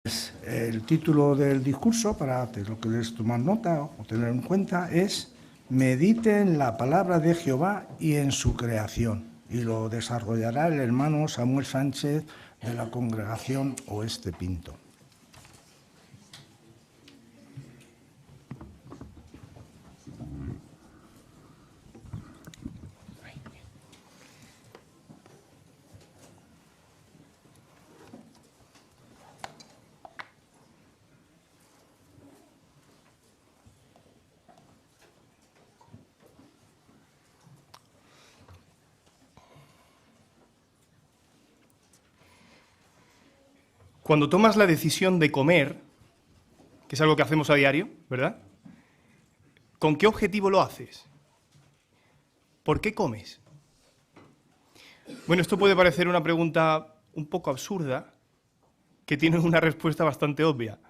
El título del discurso, para lo que les tomar nota o tener en cuenta, es Mediten la palabra de Jehová y en su creación. Y lo desarrollará el hermano Samuel Sánchez de la Congregación Oeste Pinto. Cuando tomas la decisión de comer, que es algo que hacemos a diario, ¿verdad? ¿Con qué objetivo lo haces? ¿Por qué comes? Bueno, esto puede parecer una pregunta un poco absurda, que tiene una respuesta bastante obvia.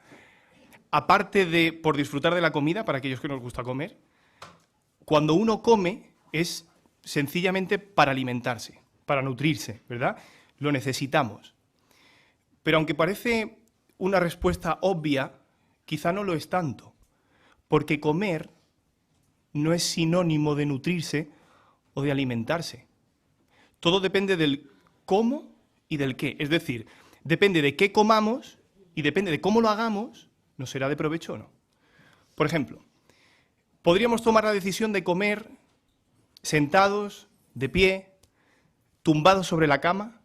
Aparte de por disfrutar de la comida, para aquellos que nos gusta comer, cuando uno come es sencillamente para alimentarse, para nutrirse, ¿verdad? Lo necesitamos. Pero aunque parece una respuesta obvia, quizá no lo es tanto, porque comer no es sinónimo de nutrirse o de alimentarse. Todo depende del cómo y del qué. Es decir, depende de qué comamos y depende de cómo lo hagamos, nos será de provecho o no. Por ejemplo, podríamos tomar la decisión de comer sentados, de pie, tumbados sobre la cama.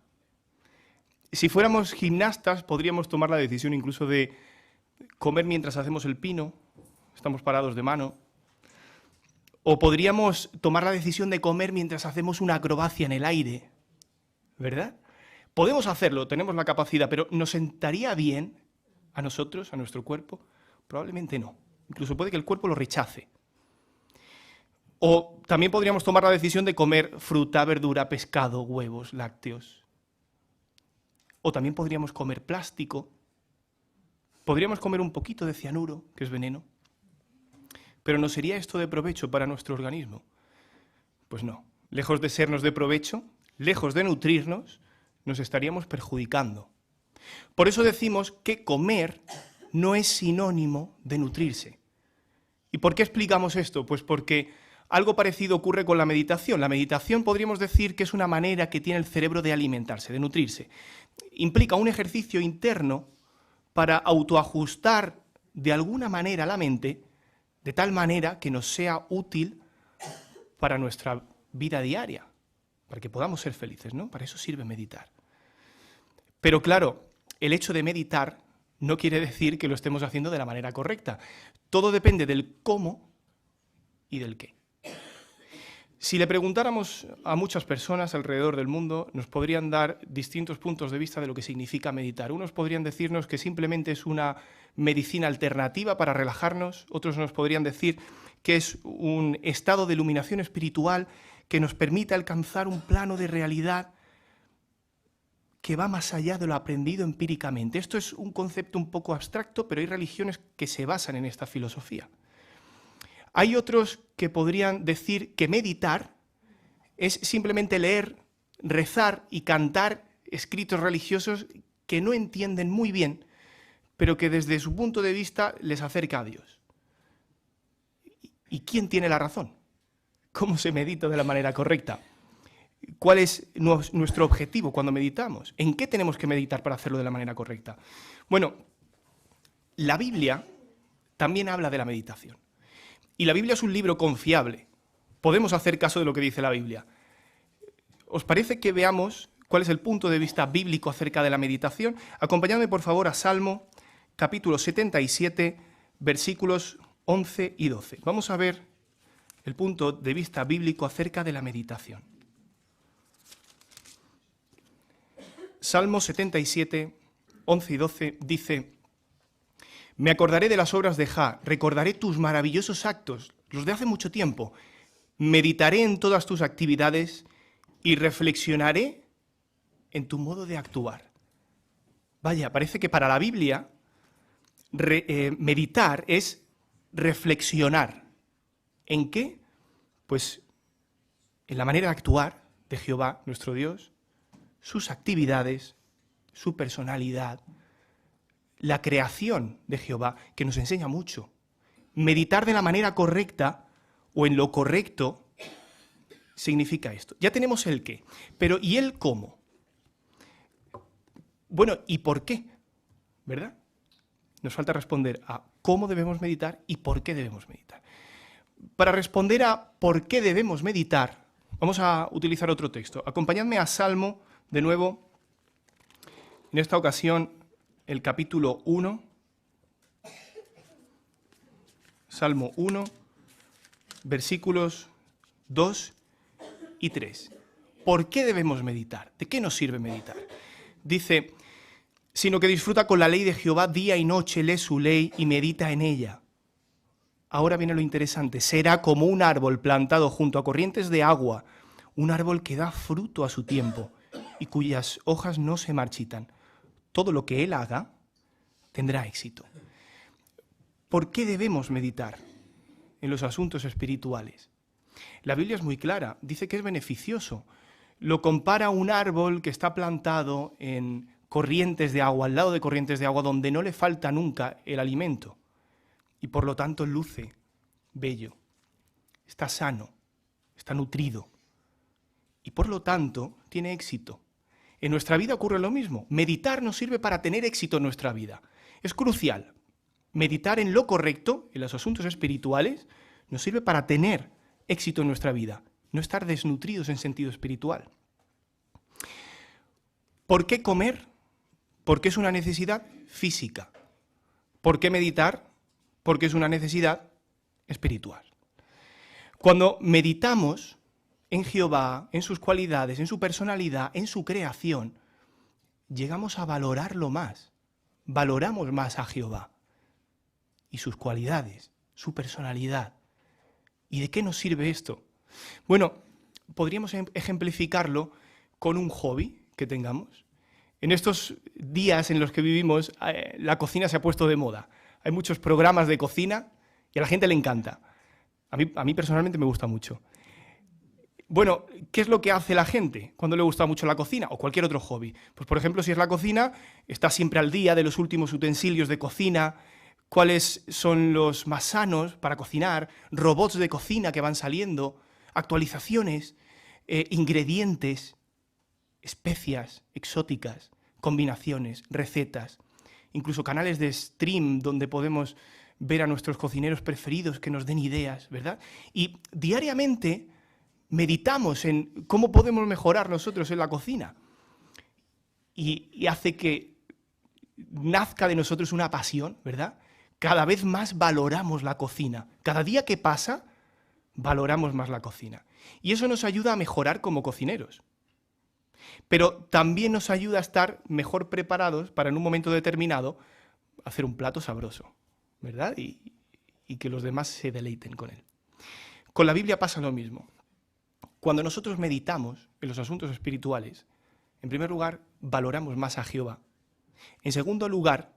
Si fuéramos gimnastas, podríamos tomar la decisión incluso de comer mientras hacemos el pino, estamos parados de mano. O podríamos tomar la decisión de comer mientras hacemos una acrobacia en el aire, ¿verdad? Podemos hacerlo, tenemos la capacidad, pero ¿nos sentaría bien a nosotros, a nuestro cuerpo? Probablemente no. Incluso puede que el cuerpo lo rechace. O también podríamos tomar la decisión de comer fruta, verdura, pescado, huevos, lácteos. O también podríamos comer plástico. Podríamos comer un poquito de cianuro, que es veneno. ¿Pero nos sería esto de provecho para nuestro organismo? Pues no. Lejos de sernos de provecho, lejos de nutrirnos, nos estaríamos perjudicando. Por eso decimos que comer no es sinónimo de nutrirse. ¿Y por qué explicamos esto? Pues porque algo parecido ocurre con la meditación. La meditación podríamos decir que es una manera que tiene el cerebro de alimentarse, de nutrirse. Implica un ejercicio interno para autoajustar de alguna manera la mente, de tal manera que nos sea útil para nuestra vida diaria, para que podamos ser felices, ¿no? Para eso sirve meditar. Pero claro, el hecho de meditar no quiere decir que lo estemos haciendo de la manera correcta. Todo depende del cómo y del qué. Si le preguntáramos a muchas personas alrededor del mundo, nos podrían dar distintos puntos de vista de lo que significa meditar. Unos podrían decirnos que simplemente es una medicina alternativa para relajarnos, otros nos podrían decir que es un estado de iluminación espiritual que nos permite alcanzar un plano de realidad que va más allá de lo aprendido empíricamente. Esto es un concepto un poco abstracto, pero hay religiones que se basan en esta filosofía. Hay otros que podrían decir que meditar es simplemente leer, rezar y cantar escritos religiosos que no entienden muy bien, pero que desde su punto de vista les acerca a Dios. ¿Y quién tiene la razón? ¿Cómo se medita de la manera correcta? ¿Cuál es nuestro objetivo cuando meditamos? ¿En qué tenemos que meditar para hacerlo de la manera correcta? Bueno, la Biblia también habla de la meditación. Y la Biblia es un libro confiable. Podemos hacer caso de lo que dice la Biblia. ¿Os parece que veamos cuál es el punto de vista bíblico acerca de la meditación? Acompañadme, por favor, a Salmo, capítulo 77, versículos 11 y 12. Vamos a ver el punto de vista bíblico acerca de la meditación. Salmo 77, 11 y 12 dice: me acordaré de las obras de Jah, recordaré tus maravillosos actos, los de hace mucho tiempo. Meditaré en todas tus actividades y reflexionaré en tu modo de actuar. Vaya, parece que para la Biblia meditar es reflexionar. ¿En qué? Pues en la manera de actuar de Jehová, nuestro Dios, sus actividades, su personalidad, la creación de Jehová, que nos enseña mucho. Meditar de la manera correcta o en lo correcto significa esto. Ya tenemos el qué, pero ¿y el cómo? Bueno, ¿y por qué? ¿Verdad? Nos falta responder a cómo debemos meditar y por qué debemos meditar. Para responder a por qué debemos meditar, vamos a utilizar otro texto. Acompañadme a Salmo, de nuevo, en esta ocasión, el capítulo 1. Salmo 1, versículos 2 y 3. ¿Por qué debemos meditar? ¿De qué nos sirve meditar? Dice, sino que disfruta con la ley de Jehová día y noche, lee su ley y medita en ella. Ahora viene lo interesante, será como un árbol plantado junto a corrientes de agua, un árbol que da fruto a su tiempo y cuyas hojas no se marchitan. Todo lo que él haga tendrá éxito. ¿Por qué debemos meditar en los asuntos espirituales? La Biblia es muy clara, dice que es beneficioso. Lo compara a un árbol que está plantado en corrientes de agua, al lado de corrientes de agua, donde no le falta nunca el alimento. Y por lo tanto luce bello, está sano, está nutrido. Y por lo tanto tiene éxito. En nuestra vida ocurre lo mismo. Meditar nos sirve para tener éxito en nuestra vida. Es crucial. Meditar en lo correcto, en los asuntos espirituales, nos sirve para tener éxito en nuestra vida, no estar desnutridos en sentido espiritual. ¿Por qué comer? Porque es una necesidad física. ¿Por qué meditar? Porque es una necesidad espiritual. Cuando meditamos en Jehová, en sus cualidades, en su personalidad, en su creación, llegamos a valorarlo más. Valoramos más a Jehová y sus cualidades, su personalidad. ¿Y de qué nos sirve esto? Bueno, podríamos ejemplificarlo con un hobby que tengamos. En estos días en los que vivimos, la cocina se ha puesto de moda. Hay muchos programas de cocina y a la gente le encanta. A mí personalmente me gusta mucho. Bueno, ¿qué es lo que hace la gente cuando le gusta mucho la cocina o cualquier otro hobby? Pues, por ejemplo, si es la cocina, está siempre al día de los últimos utensilios de cocina, cuáles son los más sanos para cocinar, robots de cocina que van saliendo, actualizaciones, ingredientes, especias exóticas, combinaciones, recetas, incluso canales de stream donde podemos ver a nuestros cocineros preferidos que nos den ideas, ¿verdad? Y diariamente meditamos en cómo podemos mejorar nosotros en la cocina y hace que nazca de nosotros una pasión, ¿verdad? Cada vez más valoramos la cocina. Cada día que pasa, valoramos más la cocina. Y eso nos ayuda a mejorar como cocineros. Pero también nos ayuda a estar mejor preparados para en un momento determinado hacer un plato sabroso, ¿verdad? Y que los demás se deleiten con él. Con la Biblia pasa lo mismo. Cuando nosotros meditamos en los asuntos espirituales, en primer lugar, valoramos más a Jehová. En segundo lugar,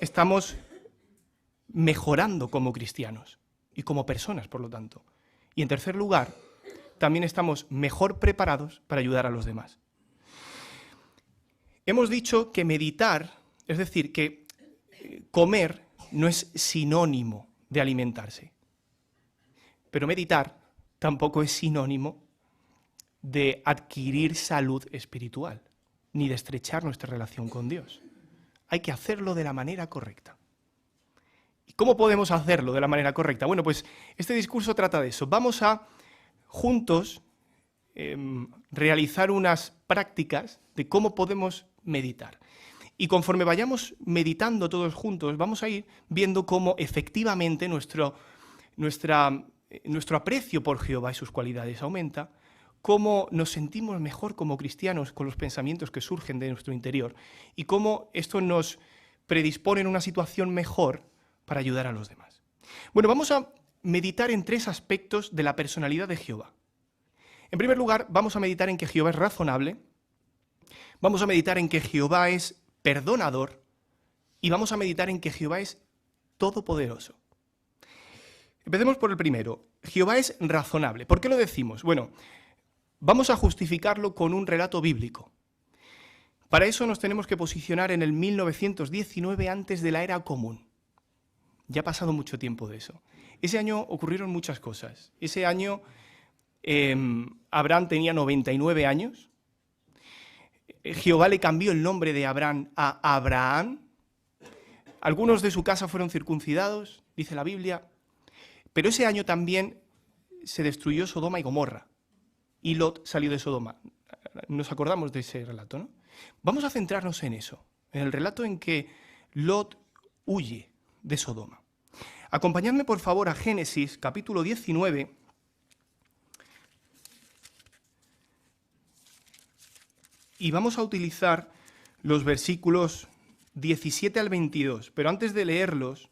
estamos mejorando como cristianos y como personas, por lo tanto. Y en tercer lugar, también estamos mejor preparados para ayudar a los demás. Hemos dicho que meditar, es decir, que comer no es sinónimo de alimentarse. Pero meditar tampoco es sinónimo de adquirir salud espiritual, ni de estrechar nuestra relación con Dios. Hay que hacerlo de la manera correcta. ¿Y cómo podemos hacerlo de la manera correcta? Bueno, pues este discurso trata de eso. Vamos a, juntos, realizar unas prácticas de cómo podemos meditar. Y conforme vayamos meditando todos juntos, vamos a ir viendo cómo efectivamente nuestro aprecio por Jehová y sus cualidades aumenta, cómo nos sentimos mejor como cristianos con los pensamientos que surgen de nuestro interior y cómo esto nos predispone en una situación mejor para ayudar a los demás. Bueno, vamos a meditar en tres aspectos de la personalidad de Jehová. En primer lugar, vamos a meditar en que Jehová es razonable, vamos a meditar en que Jehová es perdonador y vamos a meditar en que Jehová es todopoderoso. Empecemos por el primero. Jehová es razonable. ¿Por qué lo decimos? Bueno, vamos a justificarlo con un relato bíblico. Para eso nos tenemos que posicionar en el 1919 antes de la era común. Ya ha pasado mucho tiempo de eso. Ese año ocurrieron muchas cosas. Ese año Abraham tenía 99 años. Jehová le cambió el nombre de Abraham a Abraham. Algunos de su casa fueron circuncidados, dice la Biblia. Pero ese año también se destruyó Sodoma y Gomorra. Y Lot salió de Sodoma. Nos acordamos de ese relato, ¿no? Vamos a centrarnos en eso, en el relato en que Lot huye de Sodoma. Acompañadme, por favor, a Génesis, capítulo 19. Y vamos a utilizar los versículos 17 al 22. Pero antes de leerlos,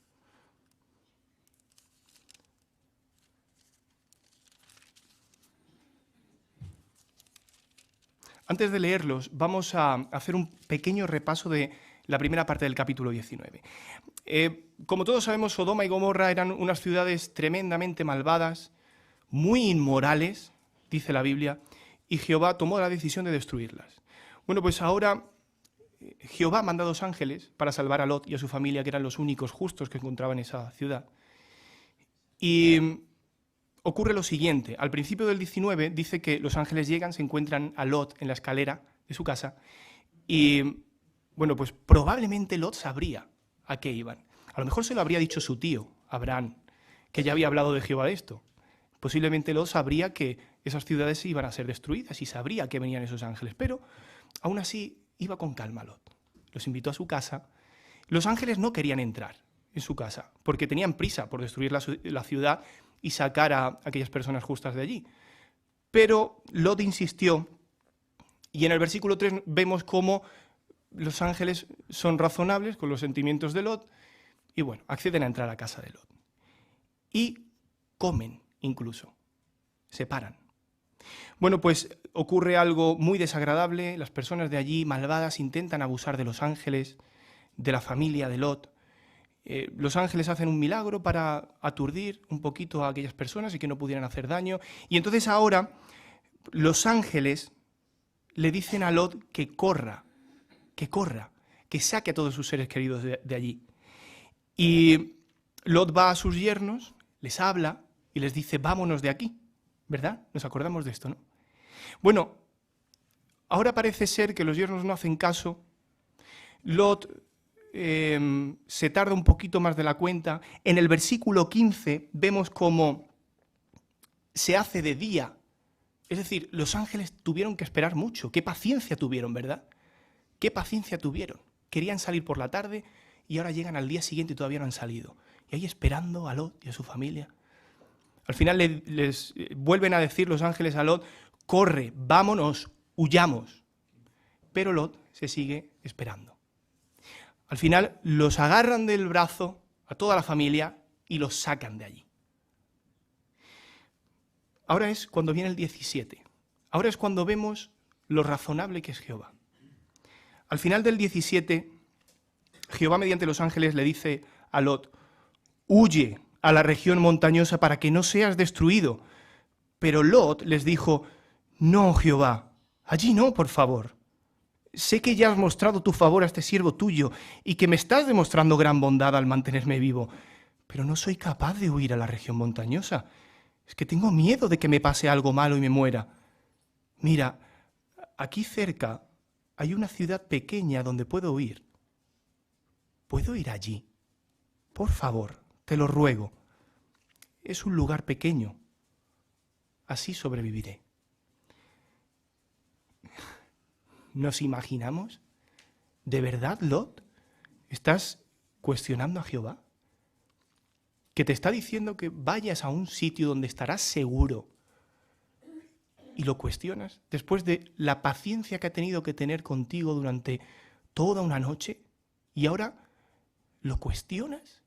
vamos a hacer un pequeño repaso de la primera parte del capítulo 19. Como todos sabemos, Sodoma y Gomorra eran unas ciudades tremendamente malvadas, muy inmorales, dice la Biblia, y Jehová tomó la decisión de destruirlas. Bueno, pues ahora Jehová manda 2 ángeles para salvar a Lot y a su familia, que eran los únicos justos que encontraban en esa ciudad. Y ocurre lo siguiente: al principio del 19 dice que los ángeles llegan, se encuentran a Lot en la escalera de su casa y, bueno, pues probablemente Lot sabría a qué iban. A lo mejor se lo habría dicho su tío, Abraham, que ya había hablado de Jehová de esto. Posiblemente Lot sabría que esas ciudades iban a ser destruidas y sabría que venían esos ángeles, pero aún así iba con calma Lot. Los invitó a su casa. Los ángeles no querían entrar en su casa porque tenían prisa por destruir la ciudad y sacar a aquellas personas justas de allí. Pero Lot insistió, y en el versículo 3 vemos cómo los ángeles son razonables con los sentimientos de Lot y, bueno, acceden a entrar a casa de Lot. Y comen incluso, se paran. Bueno, pues ocurre algo muy desagradable. Las personas de allí, malvadas, intentan abusar de los ángeles, de la familia de Lot. Los ángeles hacen un milagro para aturdir un poquito a aquellas personas y que no pudieran hacer daño. Y entonces ahora los ángeles le dicen a Lot que corra, que saque a todos sus seres queridos de allí. Y Lot va a sus yernos, les habla y les dice: vámonos de aquí, ¿verdad? Nos acordamos de esto, ¿no? Bueno, ahora parece ser que los yernos no hacen caso. Lot se tarda un poquito más de la cuenta. En el versículo 15 vemos cómo se hace de día. Es decir, los ángeles tuvieron que esperar mucho. Qué paciencia tuvieron, ¿verdad? Qué paciencia tuvieron. Querían salir por la tarde y ahora llegan al día siguiente y todavía no han salido. Y ahí esperando a Lot y a su familia. Al final les vuelven a decir los ángeles a Lot: corre, vámonos, huyamos. Pero Lot se sigue esperando. Al final los agarran del brazo a toda la familia y los sacan de allí. Ahora es cuando viene el 17. Ahora es cuando vemos lo razonable que es Jehová. Al final del 17, Jehová mediante los ángeles le dice a Lot: huye a la región montañosa para que no seas destruido. Pero Lot les dijo: no, Jehová, allí no, por favor. Sé que ya has mostrado tu favor a este siervo tuyo y que me estás demostrando gran bondad al mantenerme vivo, pero no soy capaz de huir a la región montañosa. Es que tengo miedo de que me pase algo malo y me muera. Mira, aquí cerca hay una ciudad pequeña donde puedo huir. ¿Puedo ir allí? Por favor, te lo ruego. Es un lugar pequeño. Así sobreviviré. ¿Nos imaginamos? ¿De verdad, Lot? ¿Estás cuestionando a Jehová? ¿Que te está diciendo que vayas a un sitio donde estarás seguro y lo cuestionas después de la paciencia que ha tenido que tener contigo durante toda una noche y ahora lo cuestionas?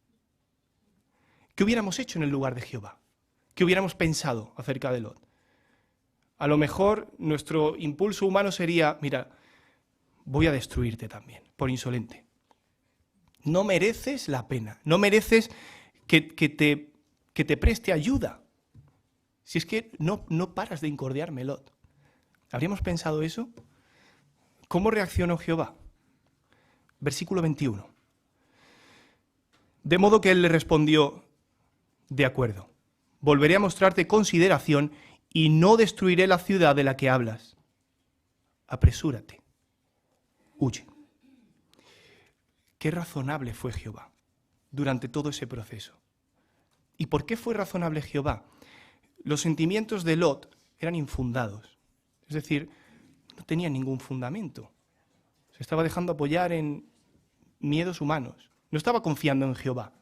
¿Qué hubiéramos hecho en el lugar de Jehová? ¿Qué hubiéramos pensado acerca de Lot? A lo mejor nuestro impulso humano sería: mira, voy a destruirte también, por insolente. No mereces la pena, no mereces que te preste ayuda. Si es que no paras de incordiarme, Lot. ¿Habríamos pensado eso? ¿Cómo reaccionó Jehová? Versículo 21. De modo que él le respondió, de acuerdo, volveré a mostrarte consideración y no destruiré la ciudad de la que hablas. Apresúrate, huye. Qué razonable fue Jehová durante todo ese proceso. ¿Y por qué fue razonable Jehová? Los sentimientos de Lot eran infundados, es decir, no tenían ningún fundamento. Se estaba dejando apoyar en miedos humanos, no estaba confiando en Jehová.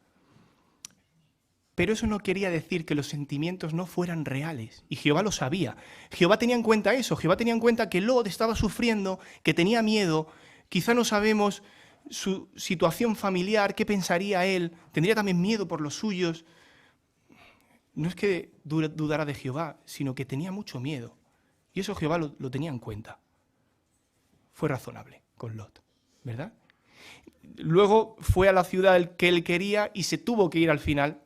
Pero eso no quería decir que los sentimientos no fueran reales, y Jehová lo sabía. Jehová tenía en cuenta eso, Jehová tenía en cuenta que Lot estaba sufriendo, que tenía miedo, quizá no sabemos su situación familiar, qué pensaría él, tendría también miedo por los suyos. No es que dudara de Jehová, sino que tenía mucho miedo. Y eso Jehová lo tenía en cuenta. Fue razonable con Lot, ¿verdad? Luego fue a la ciudad que él quería y se tuvo que ir al final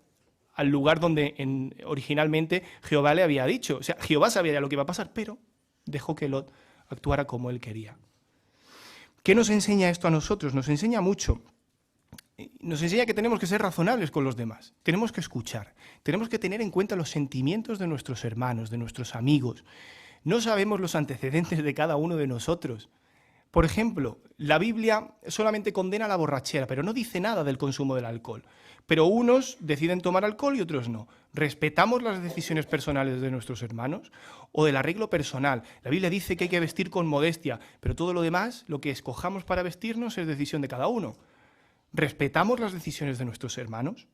al lugar donde originalmente Jehová le había dicho. O sea, Jehová sabía ya lo que iba a pasar, pero dejó que Lot actuara como él quería. ¿Qué nos enseña esto a nosotros? Nos enseña mucho. Nos enseña que tenemos que ser razonables con los demás, tenemos que escuchar, tenemos que tener en cuenta los sentimientos de nuestros hermanos, de nuestros amigos. No sabemos los antecedentes de cada uno de nosotros. Por ejemplo, la Biblia solamente condena la borrachera, pero no dice nada del consumo del alcohol. Pero unos deciden tomar alcohol y otros no. ¿Respetamos las decisiones personales de nuestros hermanos o del arreglo personal? La Biblia dice que hay que vestir con modestia, pero todo lo demás, lo que escojamos para vestirnos, es decisión de cada uno. ¿Respetamos las decisiones de nuestros hermanos?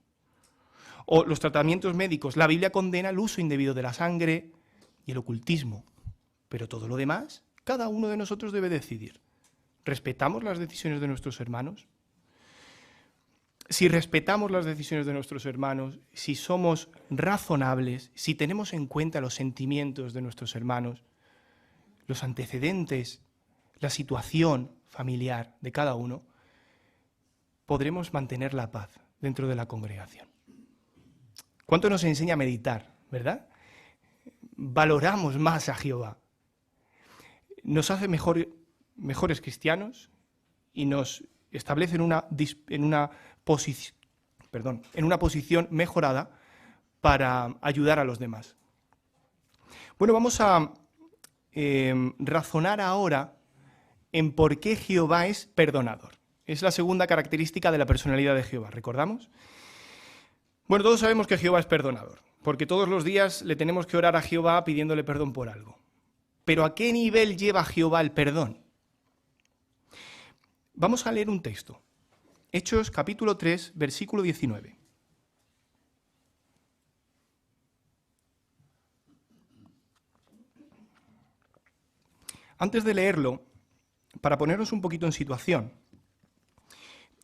O los tratamientos médicos. La Biblia condena el uso indebido de la sangre y el ocultismo. Pero todo lo demás, cada uno de nosotros debe decidir. ¿Respetamos las decisiones de nuestros hermanos? Si respetamos las decisiones de nuestros hermanos, si somos razonables, si tenemos en cuenta los sentimientos de nuestros hermanos, los antecedentes, la situación familiar de cada uno, podremos mantener la paz dentro de la congregación. ¿Cuánto nos enseña a meditar, verdad? Valoramos más a Jehová. Nos hace mejores cristianos y nos establece en una posición mejorada para ayudar a los demás. Bueno, vamos a razonar ahora en por qué Jehová es perdonador. Es la segunda característica de la personalidad de Jehová, ¿recordamos? Bueno, todos sabemos que Jehová es perdonador, porque todos los días le tenemos que orar a Jehová pidiéndole perdón por algo. Pero ¿a qué nivel lleva Jehová el perdón? Vamos a leer un texto. Hechos capítulo 3, versículo 19. Antes de leerlo, para ponernos un poquito en situación,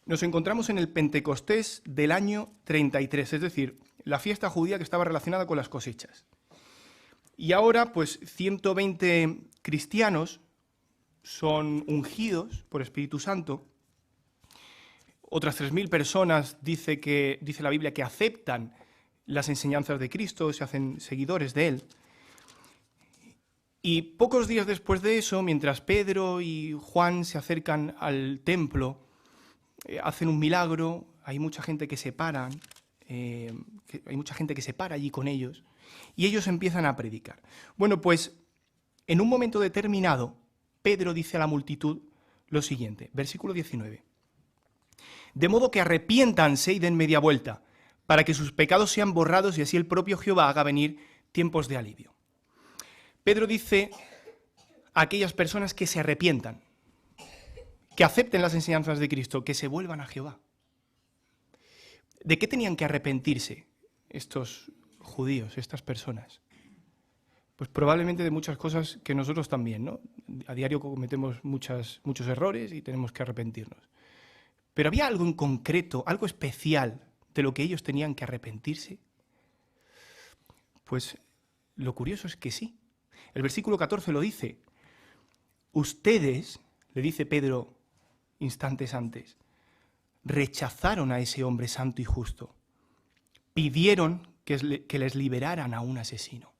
nos encontramos en el Pentecostés del año 33, es decir, la fiesta judía que estaba relacionada con las cosechas. Y ahora, pues, 120 cristianos son ungidos por Espíritu Santo. Otras 3.000 personas dice la Biblia que aceptan las enseñanzas de Cristo, se hacen seguidores de Él. Y pocos días después de eso, mientras Pedro y Juan se acercan al templo, hacen un milagro, hay mucha gente que se para, allí con ellos, y ellos empiezan a predicar. Bueno, pues en un momento determinado, Pedro dice a la multitud lo siguiente, versículo 19. De modo que arrepiéntanse y den media vuelta, para que sus pecados sean borrados y así el propio Jehová haga venir tiempos de alivio. Pedro dice a aquellas personas que se arrepientan, que acepten las enseñanzas de Cristo, que se vuelvan a Jehová. ¿De qué tenían que arrepentirse estos judíos, estas personas? Pues probablemente de muchas cosas que nosotros también, ¿no? A diario cometemos muchos errores y tenemos que arrepentirnos. Pero había algo en concreto, algo especial de lo que ellos tenían que arrepentirse. Pues lo curioso es que sí. El versículo 14 lo dice. Ustedes, le dice Pedro instantes antes, rechazaron a ese hombre santo y justo. Pidieron que les liberaran a un asesino.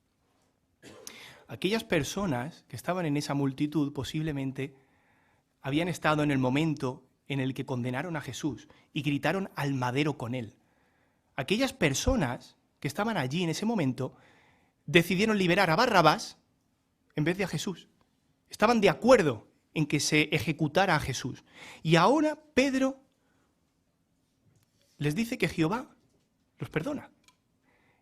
Aquellas personas que estaban en esa multitud posiblemente habían estado en el momento en el que condenaron a Jesús y gritaron al madero con él. Aquellas personas que estaban allí en ese momento decidieron liberar a Barrabás en vez de a Jesús. Estaban de acuerdo en que se ejecutara a Jesús. Y ahora Pedro les dice que Jehová los perdona.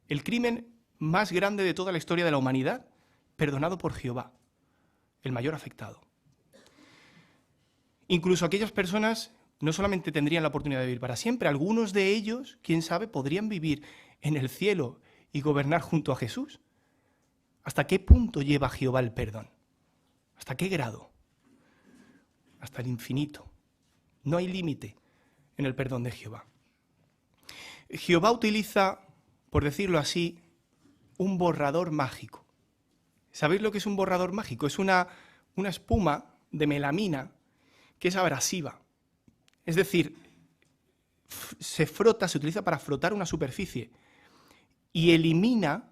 El crimen más grande de toda la historia de la humanidad, perdonado por Jehová, el mayor afectado. Incluso aquellas personas no solamente tendrían la oportunidad de vivir para siempre, algunos de ellos, quién sabe, podrían vivir en el cielo y gobernar junto a Jesús. ¿Hasta qué punto lleva Jehová el perdón? ¿Hasta qué grado? Hasta el infinito. No hay límite en el perdón de Jehová. Jehová utiliza, por decirlo así, un borrador mágico. ¿Sabéis lo que es un borrador mágico? Es una espuma de melamina que es abrasiva. Es decir, se utiliza para frotar una superficie y elimina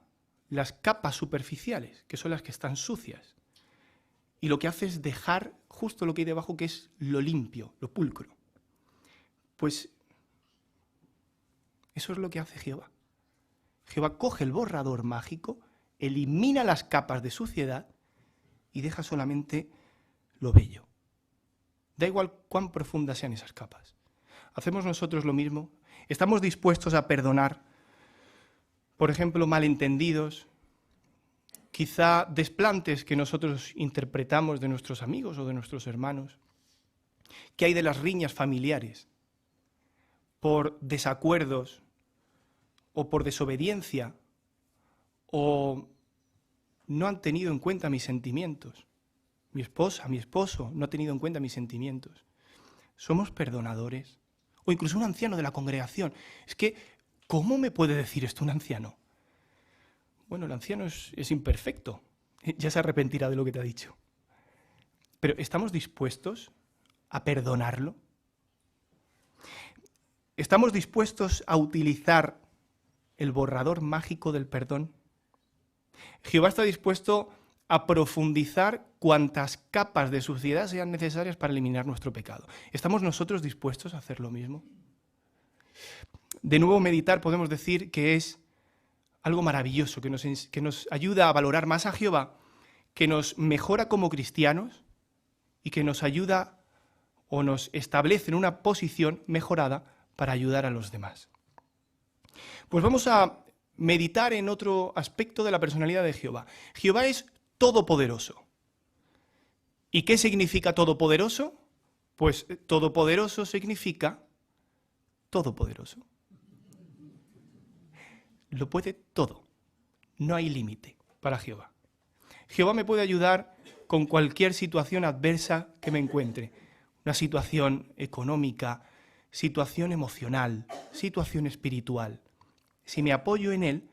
las capas superficiales, que son las que están sucias. Y lo que hace es dejar justo lo que hay debajo, que es lo limpio, lo pulcro. Pues eso es lo que hace Jehová. Jehová coge el borrador mágico, elimina las capas de suciedad y deja solamente lo bello. Da igual cuán profundas sean esas capas. ¿Hacemos nosotros lo mismo? ¿Estamos dispuestos a perdonar, por ejemplo, malentendidos, quizá desplantes que nosotros interpretamos de nuestros amigos o de nuestros hermanos? ¿Qué hay de las riñas familiares? Por desacuerdos o por desobediencia, o no han tenido en cuenta mis sentimientos. Mi esposa, mi esposo no ha tenido en cuenta mis sentimientos. ¿Somos perdonadores? O incluso un anciano de la congregación. Es que, ¿cómo me puede decir esto un anciano? Bueno, el anciano es imperfecto. Ya se arrepentirá de lo que te ha dicho. Pero ¿estamos dispuestos a perdonarlo? ¿Estamos dispuestos a utilizar el borrador mágico del perdón? Jehová está dispuesto a profundizar cuantas capas de suciedad sean necesarias para eliminar nuestro pecado. ¿Estamos nosotros dispuestos a hacer lo mismo? De nuevo, meditar podemos decir que es algo maravilloso, que nos ayuda a valorar más a Jehová, que nos mejora como cristianos y que nos ayuda o nos establece en una posición mejorada para ayudar a los demás. Pues vamos a meditar en otro aspecto de la personalidad de Jehová. Jehová es todopoderoso. ¿Y qué significa todopoderoso? Pues todopoderoso significa todopoderoso. Lo puede todo. No hay límite para Jehová. Jehová me puede ayudar con cualquier situación adversa que me encuentre. Una situación económica, situación emocional, situación espiritual. Si me apoyo en Él,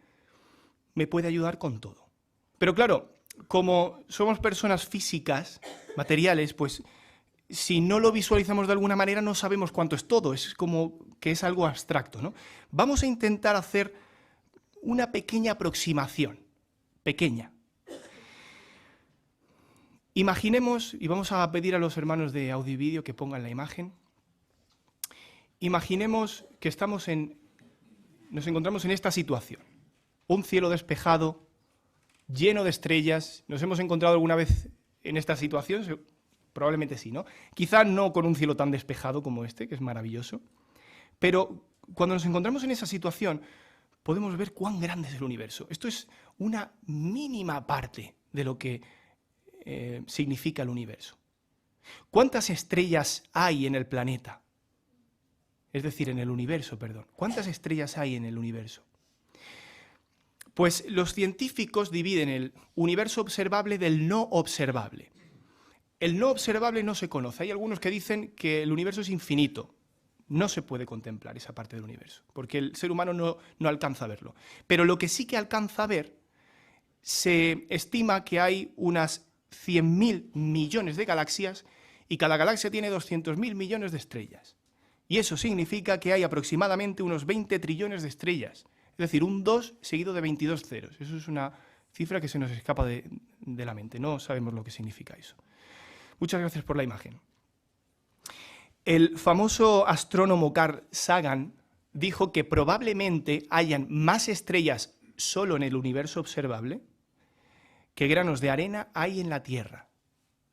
me puede ayudar con todo. Pero claro, como somos personas físicas, materiales, pues si no lo visualizamos de alguna manera no sabemos cuánto es todo, es como que es algo abstracto, ¿no? Vamos a intentar hacer una pequeña aproximación, pequeña. Imaginemos, y vamos a pedir a los hermanos de audio y vídeo que pongan la imagen, imaginemos que nos encontramos en esta situación, un cielo despejado, lleno de estrellas. ¿Nos hemos encontrado alguna vez en esta situación? Probablemente sí, ¿no? Quizá no con un cielo tan despejado como este, que es maravilloso, pero cuando nos encontramos en esa situación podemos ver cuán grande es el universo. Esto es una mínima parte de lo que significa el universo. ¿Cuántas estrellas hay en el planeta? Es decir, en el universo, perdón. ¿Cuántas estrellas hay en el universo? Pues los científicos dividen el universo observable del no observable. El no observable no se conoce. Hay algunos que dicen que el universo es infinito. No se puede contemplar esa parte del universo, porque el ser humano no alcanza a verlo. Pero lo que sí que alcanza a ver, se estima que hay unas 100.000 millones de galaxias y cada galaxia tiene 200.000 millones de estrellas. Y eso significa que hay aproximadamente unos 20 trillones de estrellas. Es decir, un 2 seguido de 22 ceros. Eso es una cifra que se nos escapa de la mente. No sabemos lo que significa eso. Muchas gracias por la imagen. El famoso astrónomo Carl Sagan dijo que probablemente hayan más estrellas solo en el universo observable que granos de arena hay en la Tierra,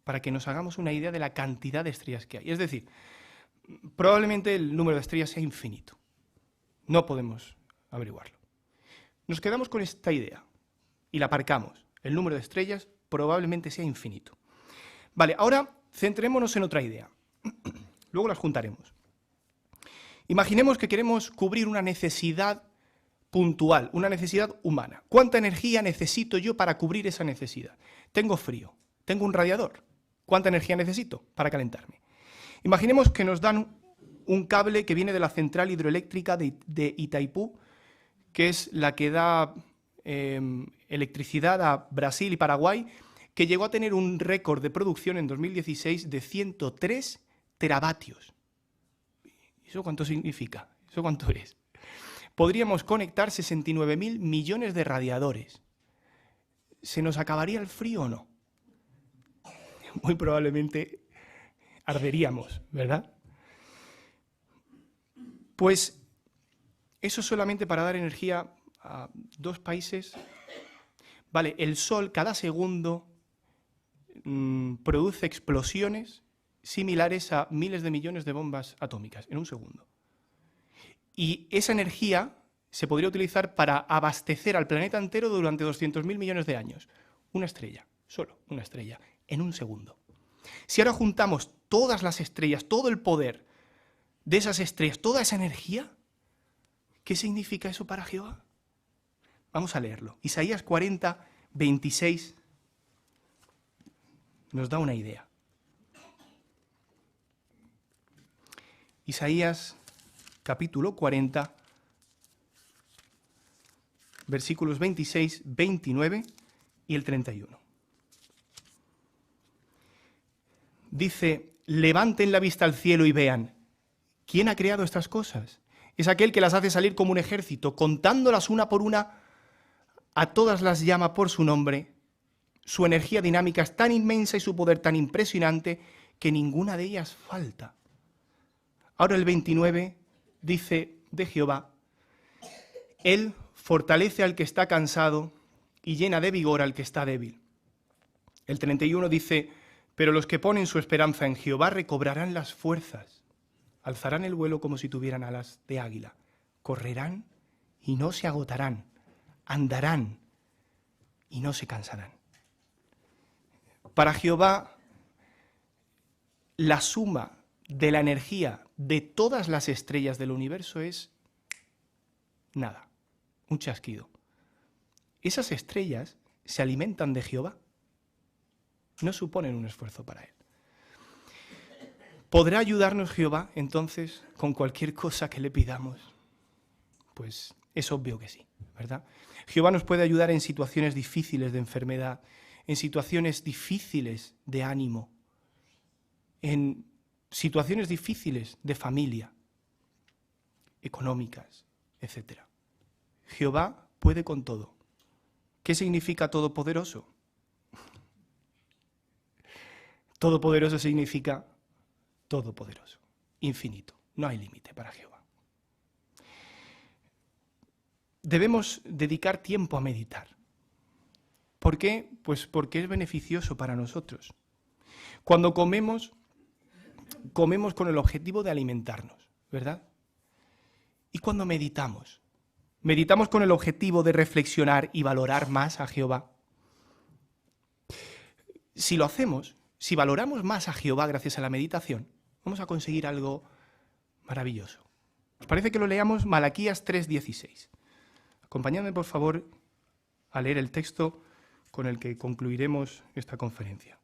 para que nos hagamos una idea de la cantidad de estrellas que hay. Es decir, probablemente el número de estrellas sea infinito. No podemos averiguarlo. Nos quedamos con esta idea y la aparcamos. El número de estrellas probablemente sea infinito. Vale, ahora centrémonos en otra idea. Luego las juntaremos. Imaginemos que queremos cubrir una necesidad puntual, una necesidad humana. ¿Cuánta energía necesito yo para cubrir esa necesidad? Tengo frío, tengo un radiador. ¿Cuánta energía necesito para calentarme? Imaginemos que nos dan un cable que viene de la central hidroeléctrica de Itaipú, que es la que da electricidad a Brasil y Paraguay, que llegó a tener un récord de producción en 2016 de 103 teravatios. ¿Eso cuánto significa? ¿Eso cuánto es? Podríamos conectar 69.000 millones de radiadores. ¿Se nos acabaría el frío o no? Muy probablemente arderíamos, ¿verdad? Pues eso solamente para dar energía a 2 países. Vale, el Sol cada segundo produce explosiones similares a miles de millones de bombas atómicas en un segundo. Y esa energía se podría utilizar para abastecer al planeta entero durante 200.000 millones de años. Una estrella, solo una estrella, en un segundo. Si ahora juntamos todas las estrellas, todo el poder de esas estrellas, toda esa energía, ¿qué significa eso para Jehová? Vamos a leerlo. Isaías 40, 26 nos da una idea. Isaías capítulo 40, versículos 26, 29 y el 31. Dice, levanten la vista al cielo y vean, ¿quién ha creado estas cosas? Es aquel que las hace salir como un ejército, contándolas una por una, a todas las llama por su nombre. Su energía dinámica es tan inmensa y su poder tan impresionante que ninguna de ellas falta. Ahora el 29 dice de Jehová, Él fortalece al que está cansado y llena de vigor al que está débil. El 31 dice, pero los que ponen su esperanza en Jehová recobrarán las fuerzas, alzarán el vuelo como si tuvieran alas de águila, correrán y no se agotarán, andarán y no se cansarán. Para Jehová, la suma de la energía de todas las estrellas del universo es nada, un chasquido. Esas estrellas se alimentan de Jehová, no suponen un esfuerzo para Él. ¿Podrá ayudarnos Jehová, entonces, con cualquier cosa que le pidamos? Pues es obvio que sí, ¿verdad? Jehová nos puede ayudar en situaciones difíciles de enfermedad, en situaciones difíciles de ánimo, en situaciones difíciles de familia, económicas, etc. Jehová puede con todo. ¿Qué significa todopoderoso? Todopoderoso significa todopoderoso, infinito. No hay límite para Jehová. Debemos dedicar tiempo a meditar. ¿Por qué? Pues porque es beneficioso para nosotros. Cuando comemos con el objetivo de alimentarnos, ¿verdad? Y cuando meditamos con el objetivo de reflexionar y valorar más a Jehová. Si lo hacemos, si valoramos más a Jehová gracias a la meditación, vamos a conseguir algo maravilloso. ¿Os parece que lo leamos? Malaquías 3:16. Acompañadme, por favor, a leer el texto con el que concluiremos esta conferencia.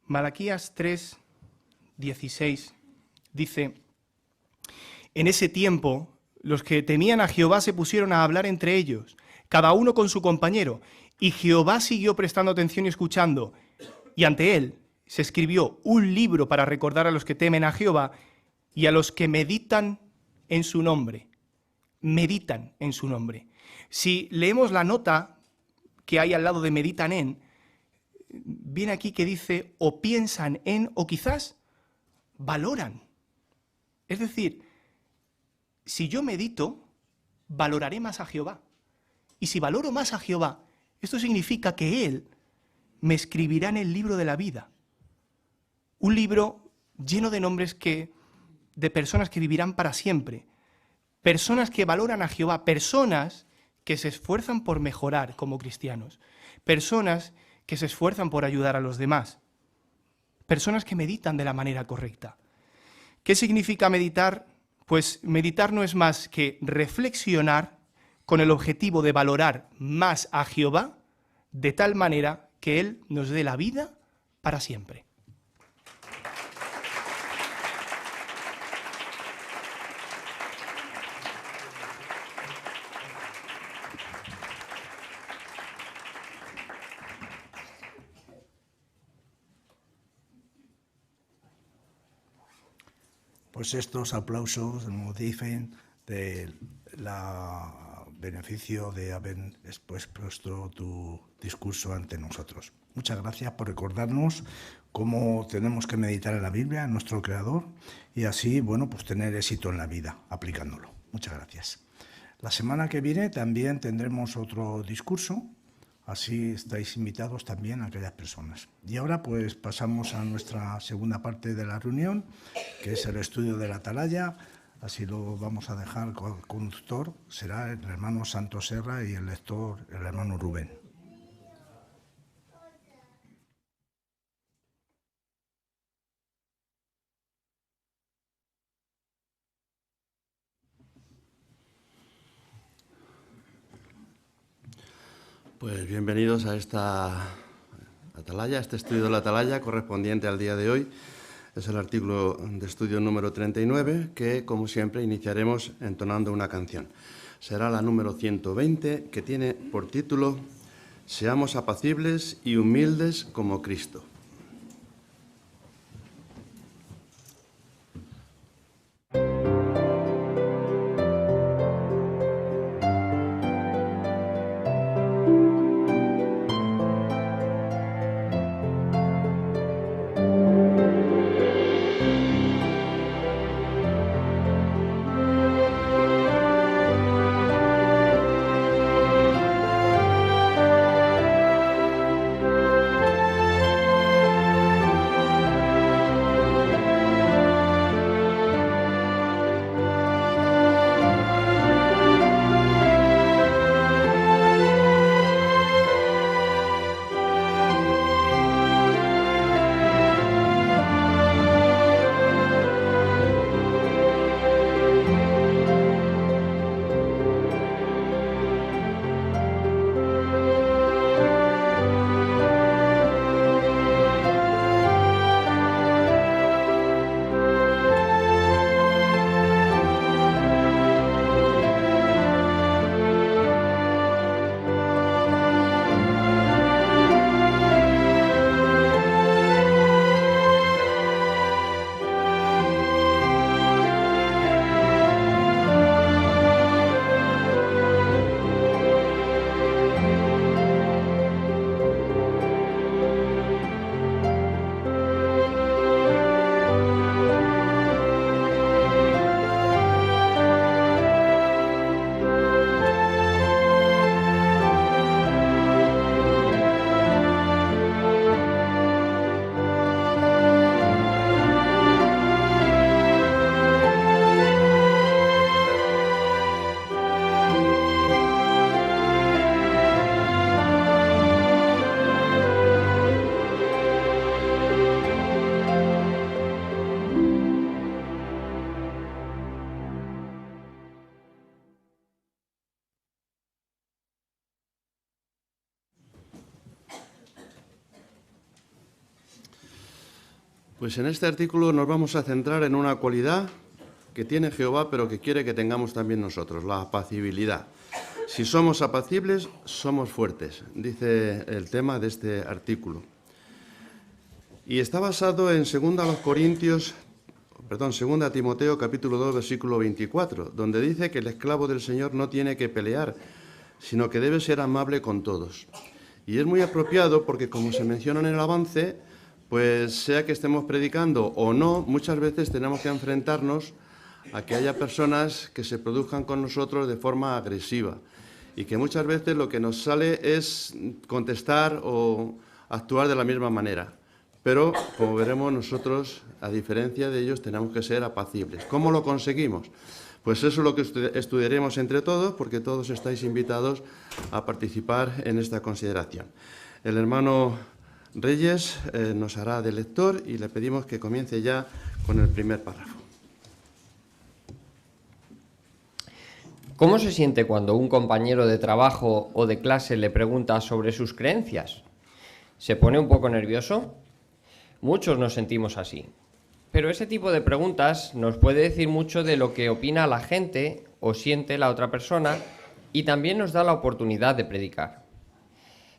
Malaquías 3:16 dice, en ese tiempo los que temían a Jehová se pusieron a hablar entre ellos, cada uno con su compañero, y Jehová siguió prestando atención y escuchando, y ante él se escribió un libro para recordar a los que temen a Jehová y a los que meditan en su nombre. Meditan en su nombre. Si leemos la nota que hay al lado de meditan en, viene aquí que dice o piensan en o quizás valoran. Es decir, si yo medito, valoraré más a Jehová. Y si valoro más a Jehová, esto significa que Él me escribirá en el libro de la vida. Un libro lleno de nombres de personas que vivirán para siempre. Personas que valoran a Jehová, personas que se esfuerzan por mejorar como cristianos. Personas que se esfuerzan por ayudar a los demás. Personas que meditan de la manera correcta. ¿Qué significa meditar? Pues meditar no es más que reflexionar con el objetivo de valorar más a Jehová de tal manera que Él nos dé la vida para siempre. Pues estos aplausos nos dicen del beneficio de haber expuesto tu discurso ante nosotros. Muchas gracias por recordarnos cómo tenemos que meditar en la Biblia, en nuestro Creador, y así, bueno, pues tener éxito en la vida aplicándolo. Muchas gracias. La semana que viene también tendremos otro discurso. Así estáis invitados también a aquellas personas. Y ahora pues pasamos a nuestra segunda parte de la reunión, que es el estudio de la atalaya. Así lo vamos a dejar con el conductor. Será el hermano Santos Serra y el lector, el hermano Rubén. Pues bienvenidos a esta atalaya, a este estudio de la atalaya correspondiente al día de hoy. Es el artículo de estudio número 39 que, como siempre, iniciaremos entonando una canción. Será la número 120, que tiene por título Seamos apacibles y humildes como Cristo. Pues en este artículo nos vamos a centrar en una cualidad que tiene Jehová, pero que quiere que tengamos también nosotros, la apacibilidad. Si somos apacibles, somos fuertes, dice el tema de este artículo. Y está basado en 2 Timoteo capítulo 2, versículo 24, donde dice que el esclavo del Señor no tiene que pelear, sino que debe ser amable con todos. Y es muy apropiado porque, como se menciona en el avance, pues sea que estemos predicando o no, muchas veces tenemos que enfrentarnos a que haya personas que se produzcan con nosotros de forma agresiva y que muchas veces lo que nos sale es contestar o actuar de la misma manera. Pero, como veremos, nosotros, a diferencia de ellos, tenemos que ser apacibles. ¿Cómo lo conseguimos? Pues eso es lo que estudiaremos entre todos, porque todos estáis invitados a participar en esta consideración. El hermano Reyes nos hará de lector y le pedimos que comience ya con el primer párrafo. ¿Cómo se siente cuando un compañero de trabajo o de clase le pregunta sobre sus creencias? ¿Se pone un poco nervioso? Muchos nos sentimos así. Pero ese tipo de preguntas nos puede decir mucho de lo que opina la gente o siente la otra persona y también nos da la oportunidad de predicar.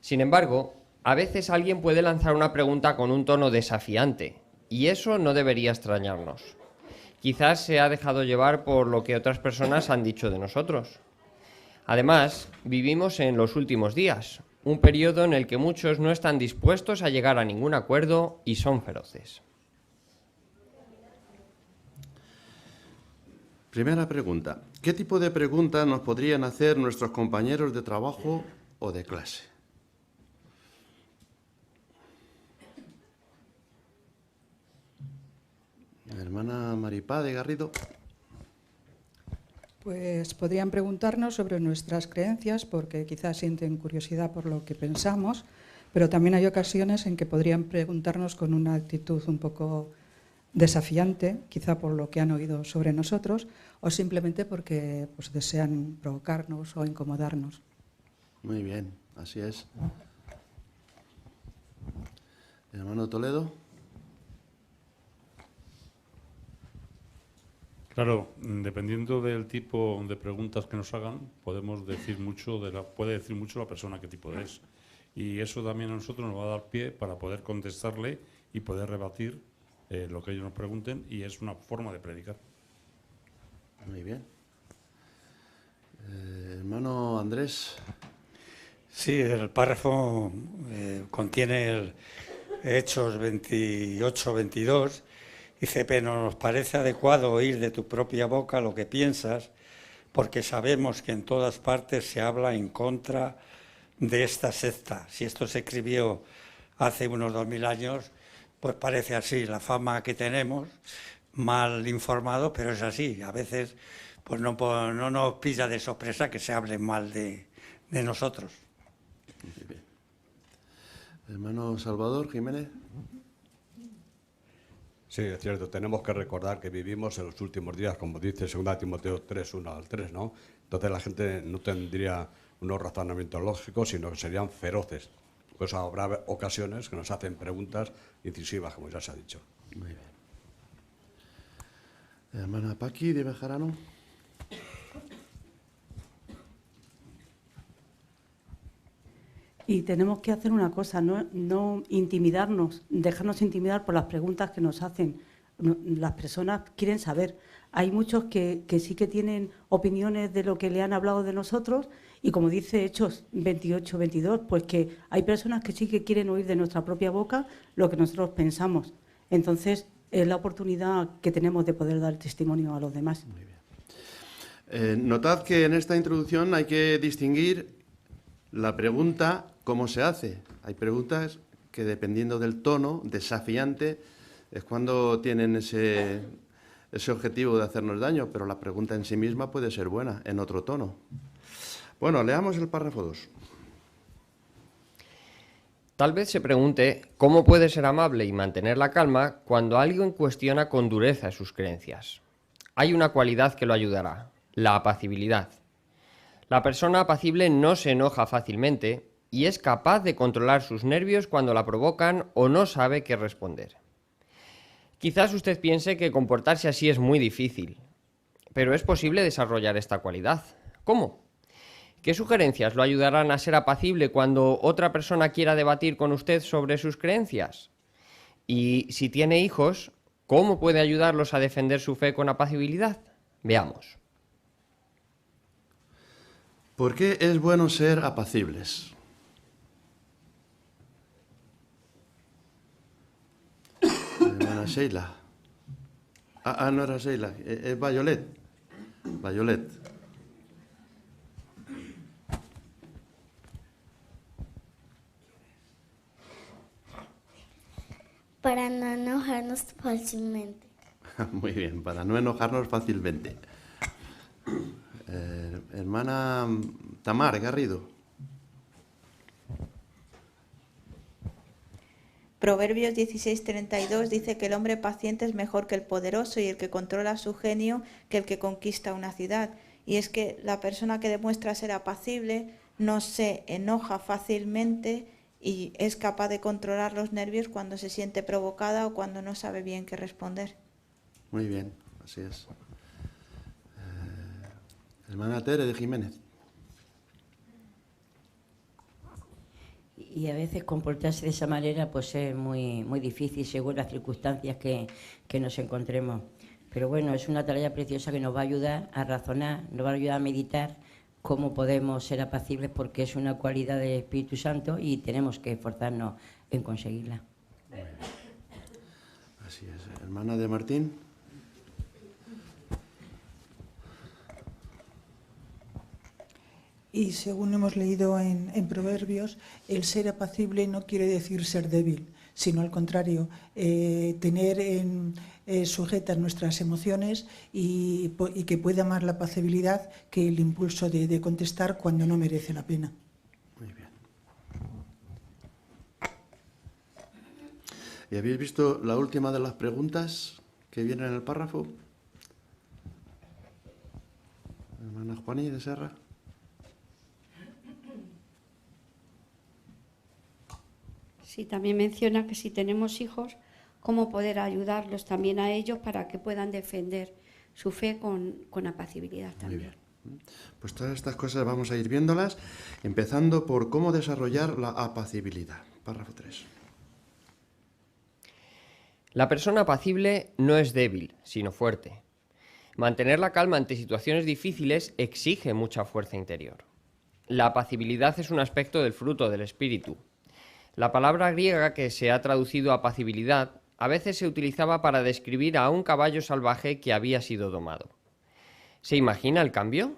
Sin embargo, a veces alguien puede lanzar una pregunta con un tono desafiante y eso no debería extrañarnos. Quizás se ha dejado llevar por lo que otras personas han dicho de nosotros. Además, vivimos en los últimos días, un periodo en el que muchos no están dispuestos a llegar a ningún acuerdo y son feroces. Primera pregunta. ¿Qué tipo de preguntas nos podrían hacer nuestros compañeros de trabajo o de clase? Hermana Maripá de Garrido. Pues podrían preguntarnos sobre nuestras creencias porque quizás sienten curiosidad por lo que pensamos, pero también hay ocasiones en que podrían preguntarnos con una actitud un poco desafiante, quizá por lo que han oído sobre nosotros o simplemente porque pues, desean provocarnos o incomodarnos. Muy bien, así es. Hermano Toledo. Claro, dependiendo del tipo de preguntas que nos hagan, podemos decir mucho puede decir mucho la persona qué tipo es. Y eso también a nosotros nos va a dar pie para poder contestarle y poder rebatir lo que ellos nos pregunten, y es una forma de predicar. Muy bien. Hermano Andrés. Sí, el párrafo contiene el Hechos 28-22. Dice, pero nos parece adecuado oír de tu propia boca lo que piensas, porque sabemos que en todas partes se habla en contra de esta secta. Si esto se escribió hace unos 2000 años, pues parece así, la fama que tenemos, mal informados, pero es así. A veces pues no nos pilla de sorpresa que se hable mal de nosotros. Muy bien. Hermano Salvador Jiménez. Sí, es cierto, tenemos que recordar que vivimos en los últimos días, como dice 2 Timoteo 3, 1 al 3, ¿no? Entonces la gente no tendría unos razonamientos lógicos, sino que serían feroces. Pues habrá ocasiones que nos hacen preguntas incisivas, como ya se ha dicho. Muy bien. Hermana Paqui de Bejarano. Y tenemos que hacer una cosa, no intimidarnos, dejarnos intimidar por las preguntas que nos hacen. Las personas quieren saber. Hay muchos que sí que tienen opiniones de lo que le han hablado de nosotros y, como dice Hechos 28-22, pues que hay personas que sí que quieren oír de nuestra propia boca lo que nosotros pensamos. Entonces, es la oportunidad que tenemos de poder dar testimonio a los demás. Muy bien. Notad que en esta introducción hay que distinguir la pregunta, cómo se hace. Hay preguntas que, dependiendo del tono desafiante, es cuando tienen ese objetivo de hacernos daño, pero la pregunta en sí misma puede ser buena, en otro tono. Bueno, leamos el párrafo 2. Tal vez se pregunte cómo puede ser amable y mantener la calma cuando alguien cuestiona con dureza sus creencias. Hay una cualidad que lo ayudará, la apacibilidad. La persona apacible no se enoja fácilmente y es capaz de controlar sus nervios cuando la provocan o no sabe qué responder. Quizás usted piense que comportarse así es muy difícil, pero es posible desarrollar esta cualidad. ¿Cómo? ¿Qué sugerencias lo ayudarán a ser apacible cuando otra persona quiera debatir con usted sobre sus creencias? Y si tiene hijos, ¿cómo puede ayudarlos a defender su fe con apacibilidad? Veamos. ¿Por qué es bueno ser apacibles? hermana Sheila. No era Sheila, es Violet. Violet. Para no enojarnos fácilmente. Muy bien, para no enojarnos fácilmente. Hermana Tamar Garrido. Proverbios 16:32 dice que el hombre paciente es mejor que el poderoso y el que controla su genio que el que conquista una ciudad. Y es que la persona que demuestra ser apacible no se enoja fácilmente y es capaz de controlar los nervios cuando se siente provocada o cuando no sabe bien qué responder. Muy bien, así es. Hermana Tere de Jiménez. Y a veces comportarse de esa manera pues es muy difícil según las circunstancias que nos encontremos. Pero bueno, es una tarea preciosa que nos va a ayudar a razonar, nos va a ayudar a meditar cómo podemos ser apacibles, porque es una cualidad del Espíritu Santo y tenemos que esforzarnos en conseguirla. Así es. Hermana de Martín. Y según hemos leído en Proverbios, el ser apacible no quiere decir ser débil, sino al contrario, tener sujetas nuestras emociones y que pueda más la apacibilidad que el impulso de contestar cuando no merece la pena. Muy bien. ¿Y habéis visto la última de las preguntas que vienen en el párrafo? Hermana Juaní de Serra. Sí, también menciona que si tenemos hijos, cómo poder ayudarlos también a ellos para que puedan defender su fe con apacibilidad también. Muy bien. Pues todas estas cosas vamos a ir viéndolas, empezando por cómo desarrollar la apacibilidad. Párrafo 3. La persona apacible no es débil, sino fuerte. Mantener la calma ante situaciones difíciles exige mucha fuerza interior. La apacibilidad es un aspecto del fruto del espíritu. La palabra griega que se ha traducido apacibilidad a veces se utilizaba para describir a un caballo salvaje que había sido domado. ¿Se imagina el cambio?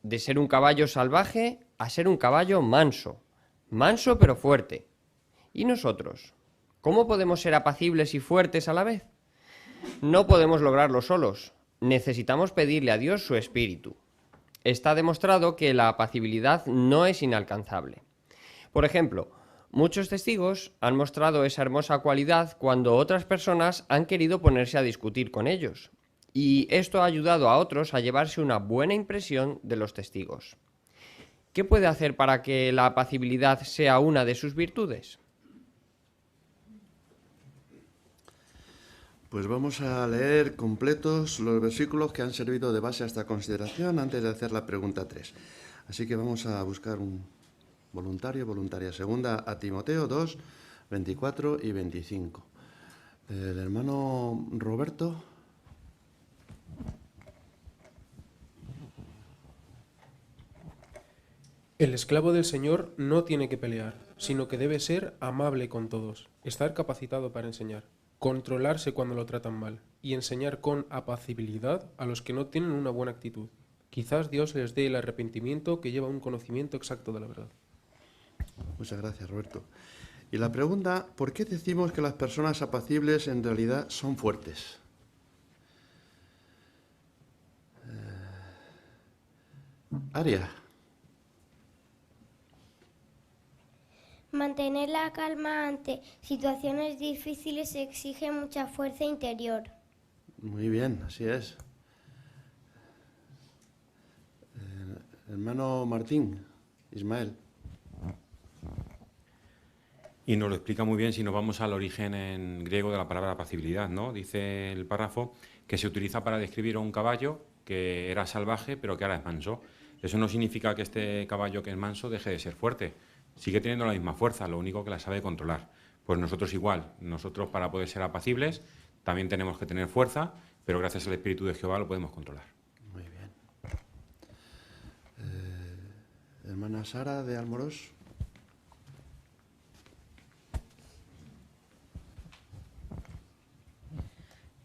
De ser un caballo salvaje a ser un caballo manso. Manso pero fuerte. ¿Y nosotros? ¿Cómo podemos ser apacibles y fuertes a la vez? No podemos lograrlo solos. Necesitamos pedirle a Dios su espíritu. Está demostrado que la apacibilidad no es inalcanzable. Por ejemplo, muchos testigos han mostrado esa hermosa cualidad cuando otras personas han querido ponerse a discutir con ellos. Y esto ha ayudado a otros a llevarse una buena impresión de los testigos. ¿Qué puede hacer para que la apacibilidad sea una de sus virtudes? Pues vamos a leer completos los versículos que han servido de base a esta consideración antes de hacer la pregunta 3. Así que vamos a buscar un voluntaria. Segunda a Timoteo 2, 24 y 25. El hermano Roberto. El esclavo del Señor no tiene que pelear, sino que debe ser amable con todos, estar capacitado para enseñar, controlarse cuando lo tratan mal y enseñar con apacibilidad a los que no tienen una buena actitud. Quizás Dios les dé el arrepentimiento que lleva a un conocimiento exacto de la verdad. Muchas gracias, Roberto. Y la pregunta, ¿por qué decimos que las personas apacibles en realidad son fuertes? Aria. Mantener la calma ante situaciones difíciles exige mucha fuerza interior. Muy bien, así es. Hermano Martín, Ismael. Y nos lo explica muy bien si nos vamos al origen en griego de la palabra apacibilidad, ¿no? Dice el párrafo que se utiliza para describir a un caballo que era salvaje pero que ahora es manso. Eso no significa que este caballo que es manso deje de ser fuerte. Sigue teniendo la misma fuerza, lo único que la sabe controlar. Pues nosotros igual, nosotros para poder ser apacibles también tenemos que tener fuerza, pero gracias al Espíritu de Jehová lo podemos controlar. Muy bien. Hermana Sara de Almorós.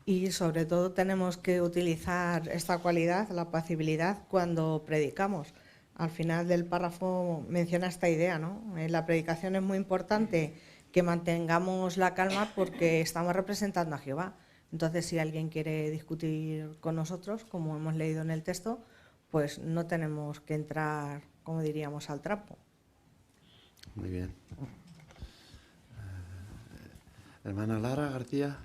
Y sobre todo tenemos que utilizar esta cualidad, la apacibilidad, cuando predicamos. Al final del párrafo menciona esta idea, ¿no? En la predicación es muy importante que mantengamos la calma porque estamos representando a Jehová. Entonces, si alguien quiere discutir con nosotros, como hemos leído en el texto, pues no tenemos que entrar, como diríamos, al trapo. Muy bien. Hermana Lara García.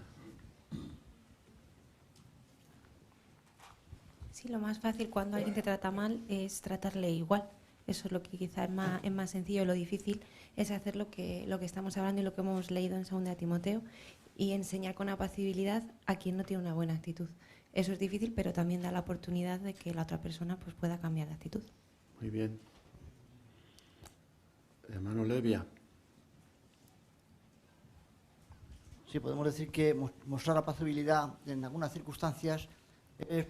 Sí, lo más fácil cuando alguien te trata mal es tratarle igual. Eso es lo que quizá es más sencillo. Lo difícil es hacer lo que estamos hablando y lo que hemos leído en 2 Timoteo y enseñar con apacibilidad a quien no tiene una buena actitud. Eso es difícil, pero también da la oportunidad de que la otra persona pues, pueda cambiar de actitud. Muy bien. Hermano Levia. Sí, podemos decir que mostrar apacibilidad en algunas circunstancias es,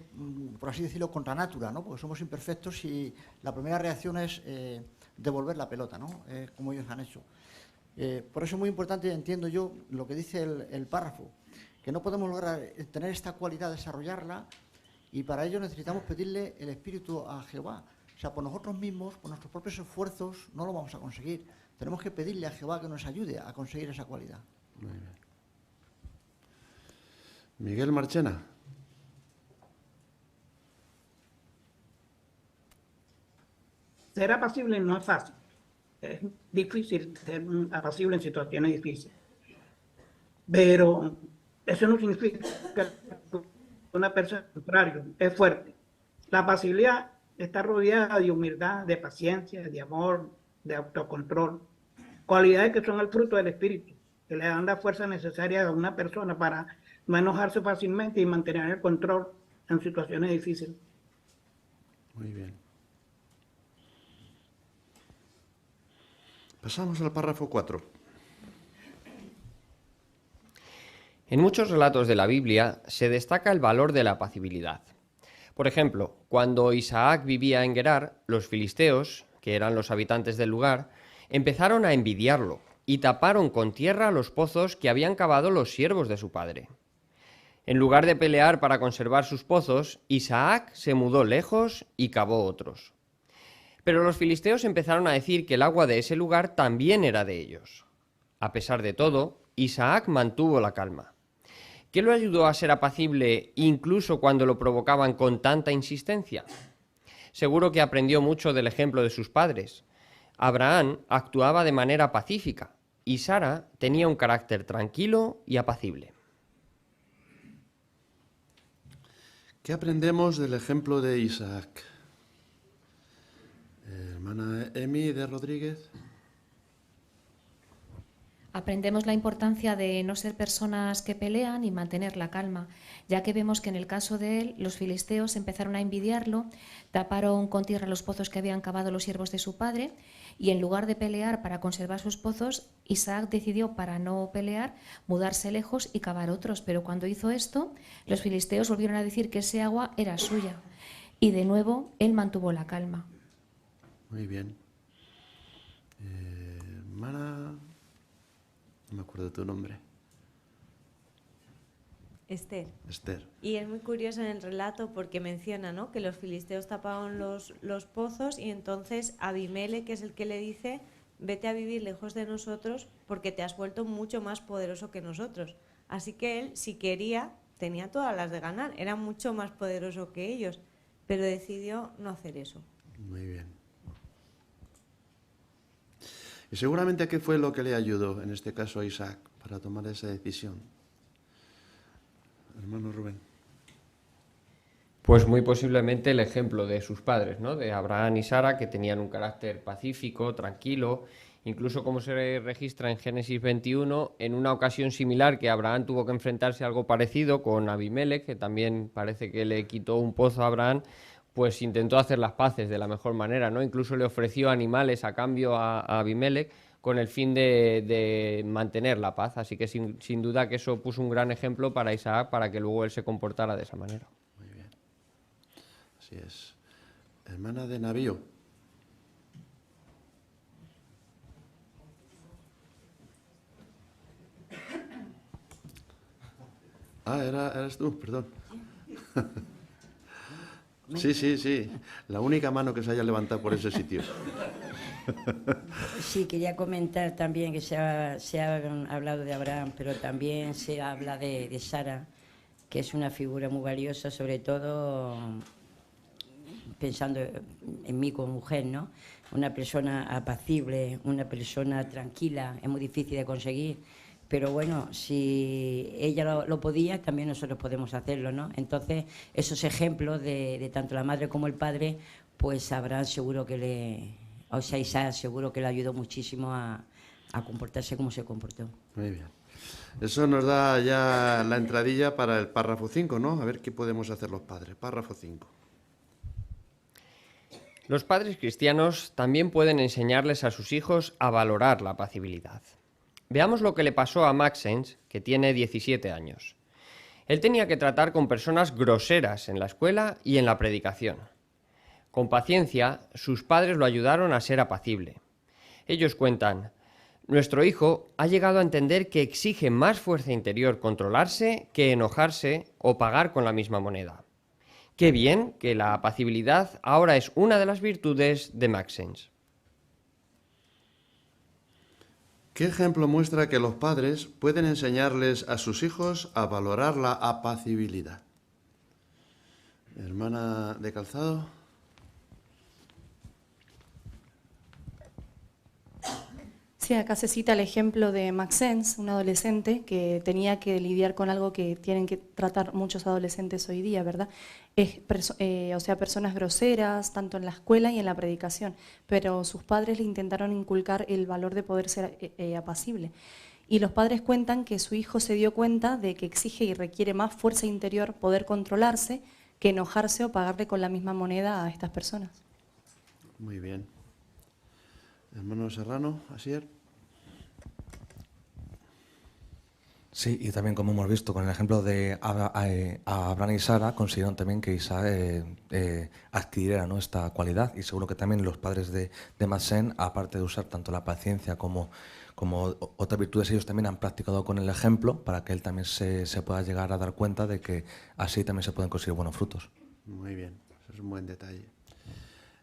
por así decirlo, contra natura, ¿no? Porque somos imperfectos y la primera reacción es devolver la pelota, ¿no? Como ellos han hecho. Por eso es muy importante, entiendo yo, lo que dice el párrafo, que no podemos lograr tener esta cualidad, desarrollarla, y para ello necesitamos pedirle el espíritu a Jehová. O sea, por nosotros mismos, por nuestros propios esfuerzos, no lo vamos a conseguir. Tenemos que pedirle a Jehová que nos ayude a conseguir esa cualidad. Muy bien. Miguel Marchena. Ser apacible no es fácil. Es difícil ser apacible en situaciones difíciles. Pero eso no significa que una persona, al contrario, es fuerte. La apacibilidad está rodeada de humildad, de paciencia, de amor, de autocontrol. Cualidades que son el fruto del espíritu, que le dan la fuerza necesaria a una persona para no enojarse fácilmente y mantener el control en situaciones difíciles. Muy bien. Pasamos al párrafo 4. En muchos relatos de la Biblia se destaca el valor de la apacibilidad. Por ejemplo, cuando Isaac vivía en Gerar, los filisteos, que eran los habitantes del lugar, empezaron a envidiarlo y taparon con tierra los pozos que habían cavado los siervos de su padre. En lugar de pelear para conservar sus pozos, Isaac se mudó lejos y cavó otros. Pero los filisteos empezaron a decir que el agua de ese lugar también era de ellos. A pesar de todo, Isaac mantuvo la calma. ¿Qué lo ayudó a ser apacible incluso cuando lo provocaban con tanta insistencia? Seguro que aprendió mucho del ejemplo de sus padres. Abraham actuaba de manera pacífica y Sara tenía un carácter tranquilo y apacible. ¿Qué aprendemos del ejemplo de Isaac? Hermana Emi de Rodríguez. Aprendemos la importancia de no ser personas que pelean y mantener la calma, ya que vemos que en el caso de él, los filisteos empezaron a envidiarlo, taparon con tierra los pozos que habían cavado los siervos de su padre, y en lugar de pelear para conservar sus pozos, Isaac decidió, para no pelear, mudarse lejos y cavar otros. Pero cuando hizo esto, los filisteos volvieron a decir que ese agua era suya, y de nuevo él mantuvo la calma. Muy bien. Hermana... No me acuerdo de tu nombre. Esther. Esther. Y es muy curioso en el relato porque menciona, ¿no?, que los filisteos tapaban los pozos y entonces Abimele, que es el que le dice: vete a vivir lejos de nosotros porque te has vuelto mucho más poderoso que nosotros. Así que él, si quería, tenía todas las de ganar, era mucho más poderoso que ellos, pero decidió no hacer eso. Muy bien. Y seguramente, ¿qué fue lo que le ayudó, en este caso a Isaac, para tomar esa decisión? Hermano Rubén. Pues muy posiblemente el ejemplo de sus padres, ¿no? De Abraham y Sara, que tenían un carácter pacífico, tranquilo. Incluso, como se registra en Génesis 21, en una ocasión similar que Abraham tuvo que enfrentarse a algo parecido con Abimelech, que también parece que le quitó un pozo a Abraham, pues intentó hacer las paces de la mejor manera, ¿no? Incluso le ofreció animales a cambio a Abimelech con el fin de mantener la paz. Así que sin duda que eso puso un gran ejemplo para Isaac, para que luego él se comportara de esa manera. Muy bien. Así es. Hermana de Navío. Era eres tú, perdón. Sí, la única mano que se haya levantado por ese sitio. Sí, quería comentar también que se ha hablado de Abraham, pero también se habla de Sara, que es una figura muy valiosa, sobre todo pensando en mí como mujer, ¿no? Una persona apacible, una persona tranquila, es muy difícil de conseguir, pero bueno, si ella lo podía, también nosotros podemos hacerlo, ¿no? Entonces, esos ejemplos de tanto la madre como el padre, pues Abraham seguro que Isaac seguro que le ayudó muchísimo a comportarse como se comportó. Muy bien. Eso nos da ya la entradilla para el párrafo 5, ¿no? A ver qué podemos hacer los padres. Párrafo 5. Los padres cristianos también pueden enseñarles a sus hijos a valorar la apacibilidad. Veamos lo que le pasó a Maxence, que tiene 17 años. Él tenía que tratar con personas groseras en la escuela y en la predicación. Con paciencia, sus padres lo ayudaron a ser apacible. Ellos cuentan: nuestro hijo ha llegado a entender que exige más fuerza interior controlarse que enojarse o pagar con la misma moneda. Qué bien que la apacibilidad ahora es una de las virtudes de Maxence. ¿Qué ejemplo muestra que los padres pueden enseñarles a sus hijos a valorar la apacibilidad? Hermana de Calzado. Sí, acá se cita el ejemplo de Maxence, un adolescente que tenía que lidiar con algo que tienen que tratar muchos adolescentes hoy día, ¿verdad? Personas groseras, tanto en la escuela y en la predicación, pero sus padres le intentaron inculcar el valor de poder ser apacible. Y los padres cuentan que su hijo se dio cuenta de que exige y requiere más fuerza interior poder controlarse que enojarse o pagarle con la misma moneda a estas personas. Muy bien. Hermano Serrano, Asier. Sí, y también como hemos visto con el ejemplo de Abraham y Sara, consiguieron también que Isaac adquiriera, ¿no?, esta cualidad, y seguro que también los padres de Maxence, aparte de usar tanto la paciencia como otras virtudes, ellos también han practicado con el ejemplo para que él también se pueda llegar a dar cuenta de que así también se pueden conseguir buenos frutos. Muy bien, eso es un buen detalle.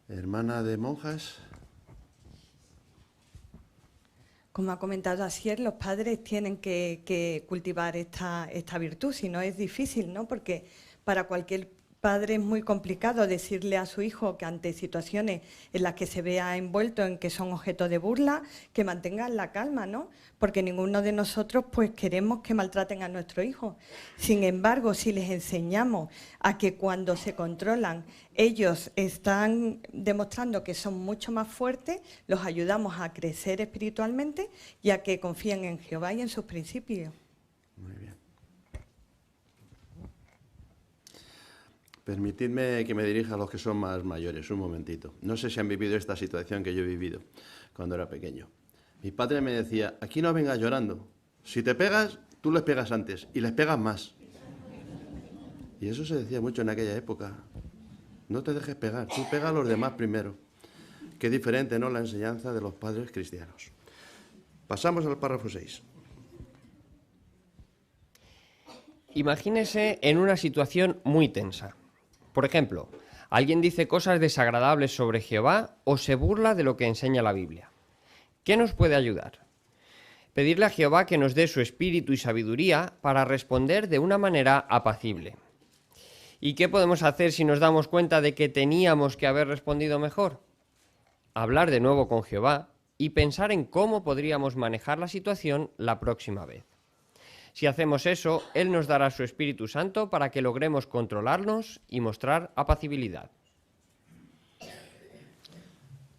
Hermana de monjas. Como ha comentado Asier, los padres tienen que cultivar esta virtud, si no es difícil, ¿no? Porque para cualquier padre es muy complicado decirle a su hijo que ante situaciones en las que se vea envuelto en que son objeto de burla, que mantengan la calma, ¿no? Porque ninguno de nosotros pues queremos que maltraten a nuestro hijo. Sin embargo, si les enseñamos a que cuando se controlan ellos están demostrando que son mucho más fuertes, los ayudamos a crecer espiritualmente y a que confíen en Jehová y en sus principios. Muy bien. Permitidme que me dirija a los que son más mayores, un momentito. No sé si han vivido esta situación que yo he vivido cuando era pequeño. Mi padre me decía: aquí no vengas llorando. Si te pegas, tú les pegas antes y les pegas más. Y eso se decía mucho en aquella época. No te dejes pegar, tú pega a los demás primero. Qué diferente, ¿no?, la enseñanza de los padres cristianos. Pasamos al párrafo 6. Imagínese en una situación muy tensa. Por ejemplo, alguien dice cosas desagradables sobre Jehová o se burla de lo que enseña la Biblia. ¿Qué nos puede ayudar? Pedirle a Jehová que nos dé su espíritu y sabiduría para responder de una manera apacible. ¿Y qué podemos hacer si nos damos cuenta de que teníamos que haber respondido mejor? Hablar de nuevo con Jehová y pensar en cómo podríamos manejar la situación la próxima vez. Si hacemos eso, Él nos dará su Espíritu Santo para que logremos controlarnos y mostrar apacibilidad.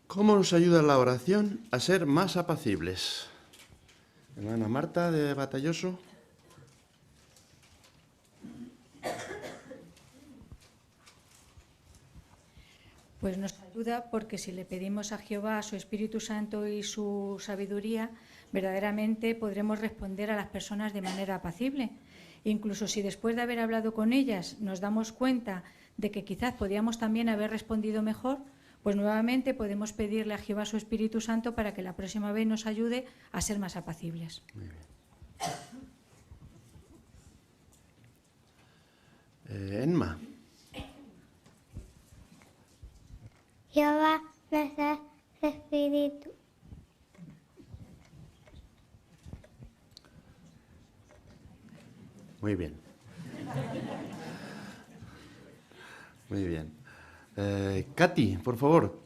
¿Cómo nos ayuda la oración a ser más apacibles? Hermana Marta de Batalloso. Pues nos ayuda porque si le pedimos a Jehová su Espíritu Santo y su sabiduría, verdaderamente podremos responder a las personas de manera apacible. Incluso si después de haber hablado con ellas nos damos cuenta de que quizás podíamos también haber respondido mejor, pues nuevamente podemos pedirle a Jehová su Espíritu Santo para que la próxima vez nos ayude a ser más apacibles. Enma. Jehová nos da su espíritu. Muy bien. Muy bien. Katy, por favor.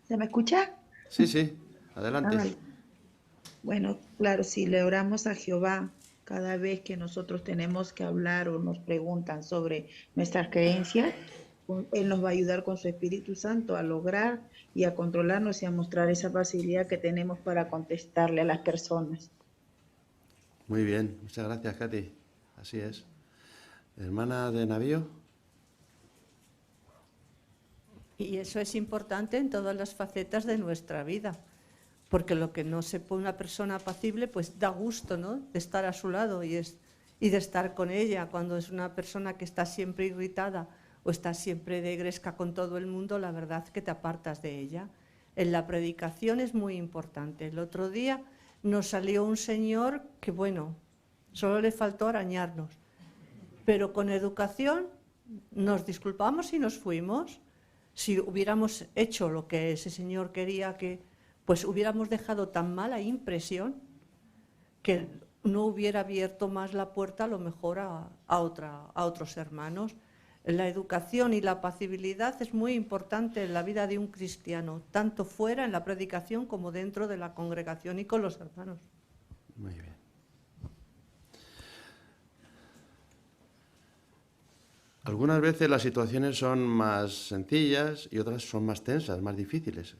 ¿Se me escucha? Sí, sí, adelante. Vale. Bueno, claro, si le oramos a Jehová cada vez que nosotros tenemos que hablar o nos preguntan sobre nuestras creencias, Él nos va a ayudar con su Espíritu Santo a lograr y a controlarnos y a mostrar esa facilidad que tenemos para contestarle a las personas. Muy bien, muchas gracias, Katy. Así es. Hermana de Navío. Y eso es importante en todas las facetas de nuestra vida, porque lo que no sepa una persona apacible, pues da gusto, ¿no?, de estar a su lado y de estar con ella. Cuando es una persona que está siempre irritada o está siempre de gresca con todo el mundo, la verdad es que te apartas de ella. En la predicación es muy importante. El otro día nos salió un señor que, bueno, solo le faltó arañarnos, pero con educación nos disculpamos y nos fuimos. Si hubiéramos hecho lo que ese señor quería, pues hubiéramos dejado tan mala impresión que no hubiera abierto más la puerta a lo mejor a otros hermanos. La educación y la apacibilidad es muy importante en la vida de un cristiano, tanto fuera en la predicación como dentro de la congregación y con los hermanos. Muy bien. Algunas veces las situaciones son más sencillas y otras son más tensas, más difíciles.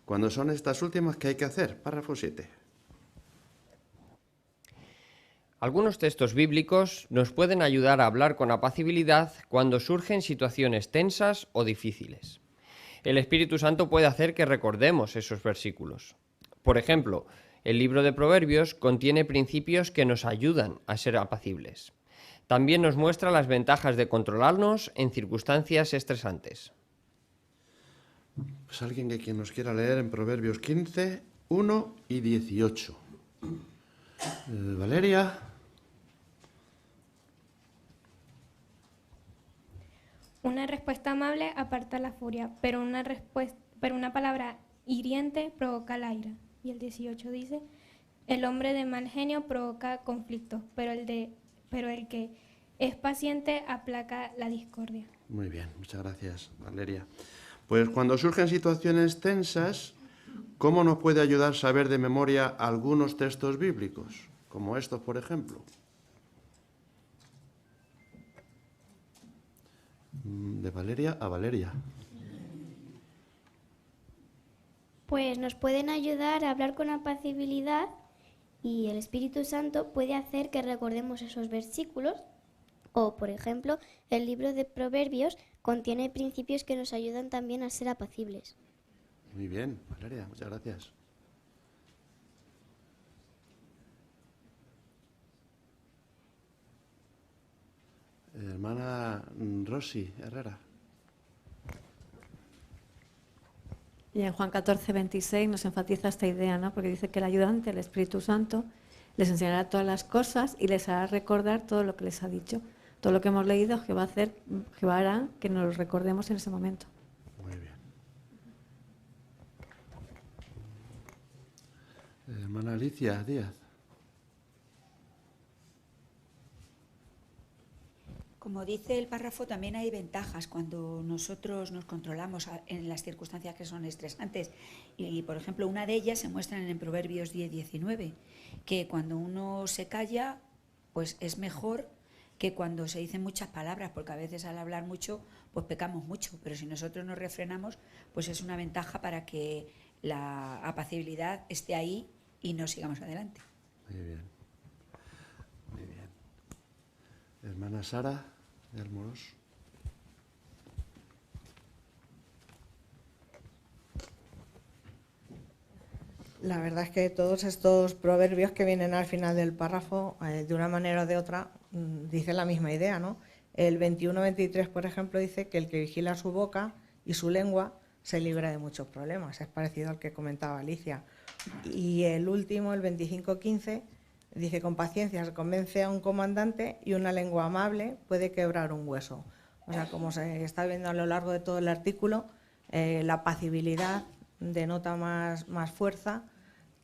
Cuando son estas últimas, ¿qué hay que hacer? Párrafo 7. Algunos textos bíblicos nos pueden ayudar a hablar con apacibilidad cuando surgen situaciones tensas o difíciles. El Espíritu Santo puede hacer que recordemos esos versículos. Por ejemplo, el libro de Proverbios contiene principios que nos ayudan a ser apacibles. También nos muestra las ventajas de controlarnos en circunstancias estresantes. Pues alguien que nos quiera leer en Proverbios 15, 1 y 18. Valeria. Una respuesta amable aparta la furia, pero una palabra hiriente provoca la ira. Y el 18 dice, el hombre de mal genio provoca conflictos, pero el que es paciente aplaca la discordia. Muy bien, muchas gracias, Valeria. Pues cuando surgen situaciones tensas, ¿cómo nos puede ayudar saber de memoria algunos textos bíblicos? Como estos, por ejemplo. De Valeria a Valeria. Pues nos pueden ayudar a hablar con apacibilidad y el Espíritu Santo puede hacer que recordemos esos versículos. O, por ejemplo, el libro de Proverbios contiene principios que nos ayudan también a ser apacibles. Muy bien, Valeria, muchas gracias. Hermana Rosy Herrera. Y en Juan 14, 26 nos enfatiza esta idea, ¿no? Porque dice que el ayudante, el Espíritu Santo, les enseñará todas las cosas y les hará recordar todo lo que les ha dicho. Todo lo que hemos leído, Jehová hará que nos lo recordemos en ese momento. Muy bien. Hermana Alicia Díaz. Como dice el párrafo, también hay ventajas cuando nosotros nos controlamos en las circunstancias que son estresantes. Y, por ejemplo, una de ellas se muestra en Proverbios 10, 19, que cuando uno se calla, pues es mejor que cuando se dicen muchas palabras, porque a veces al hablar mucho, pues pecamos mucho. Pero si nosotros nos refrenamos, pues es una ventaja para que la apacibilidad esté ahí y no sigamos adelante. Muy bien. Muy bien. Hermana Sara de Almorós. La verdad es que todos estos proverbios que vienen al final del párrafo, de una manera o de otra, dicen la misma idea, ¿no? El 21-23, por ejemplo, dice que el que vigila su boca y su lengua se libra de muchos problemas. Es parecido al que comentaba Alicia. Y el último, el 25-15, Dice, con paciencia se convence a un comandante y una lengua amable puede quebrar un hueso. O sea, como se está viendo a lo largo de todo el artículo, la apacibilidad denota más fuerza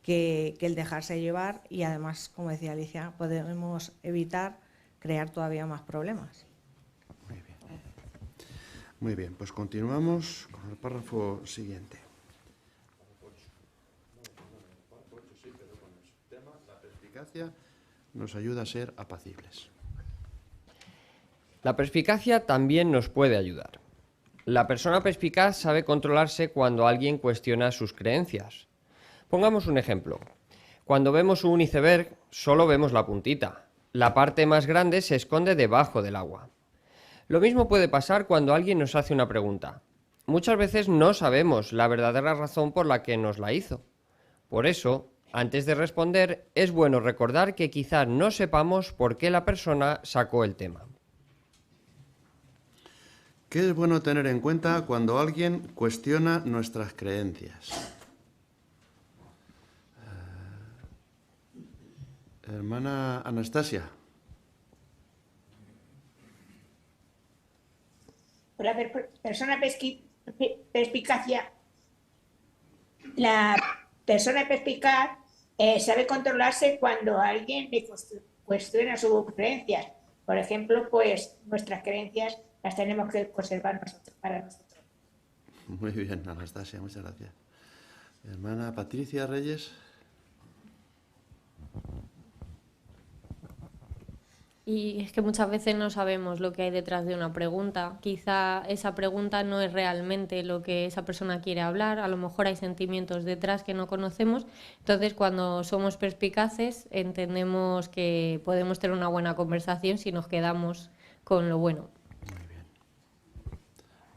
que el dejarse llevar y además, como decía Alicia, podemos evitar crear todavía más problemas. Muy bien, pues continuamos con el párrafo siguiente. La perspicacia nos ayuda a ser apacibles. La perspicacia también nos puede ayudar. La persona perspicaz sabe controlarse cuando alguien cuestiona sus creencias. Pongamos un ejemplo. Cuando vemos un iceberg, solo vemos la puntita. La parte más grande se esconde debajo del agua. Lo mismo puede pasar cuando alguien nos hace una pregunta. Muchas veces no sabemos la verdadera razón por la que nos la hizo. Por eso, antes de responder, es bueno recordar que quizás no sepamos por qué la persona sacó el tema. ¿Qué es bueno tener en cuenta cuando alguien cuestiona nuestras creencias? Hermana Anastasia. La persona perspicacia, la persona perspicaz sabe controlarse cuando alguien le cuestiona sus creencias. Por ejemplo, pues nuestras creencias las tenemos que conservar nosotros, para nosotros. Muy bien, Anastasia, muchas gracias. Hermana Patricia Reyes. Y es que muchas veces no sabemos lo que hay detrás de una pregunta. Quizá esa pregunta no es realmente lo que esa persona quiere hablar. A lo mejor hay sentimientos detrás que no conocemos. Entonces, cuando somos perspicaces, entendemos que podemos tener una buena conversación si nos quedamos con lo bueno.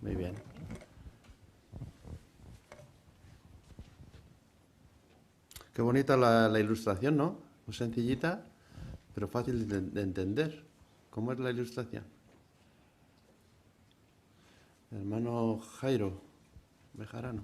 Muy bien. Qué bonita la ilustración, ¿no? Muy sencillita, pero fácil de entender. ¿Cómo es la ilustración? Hermano Jairo Bejarano.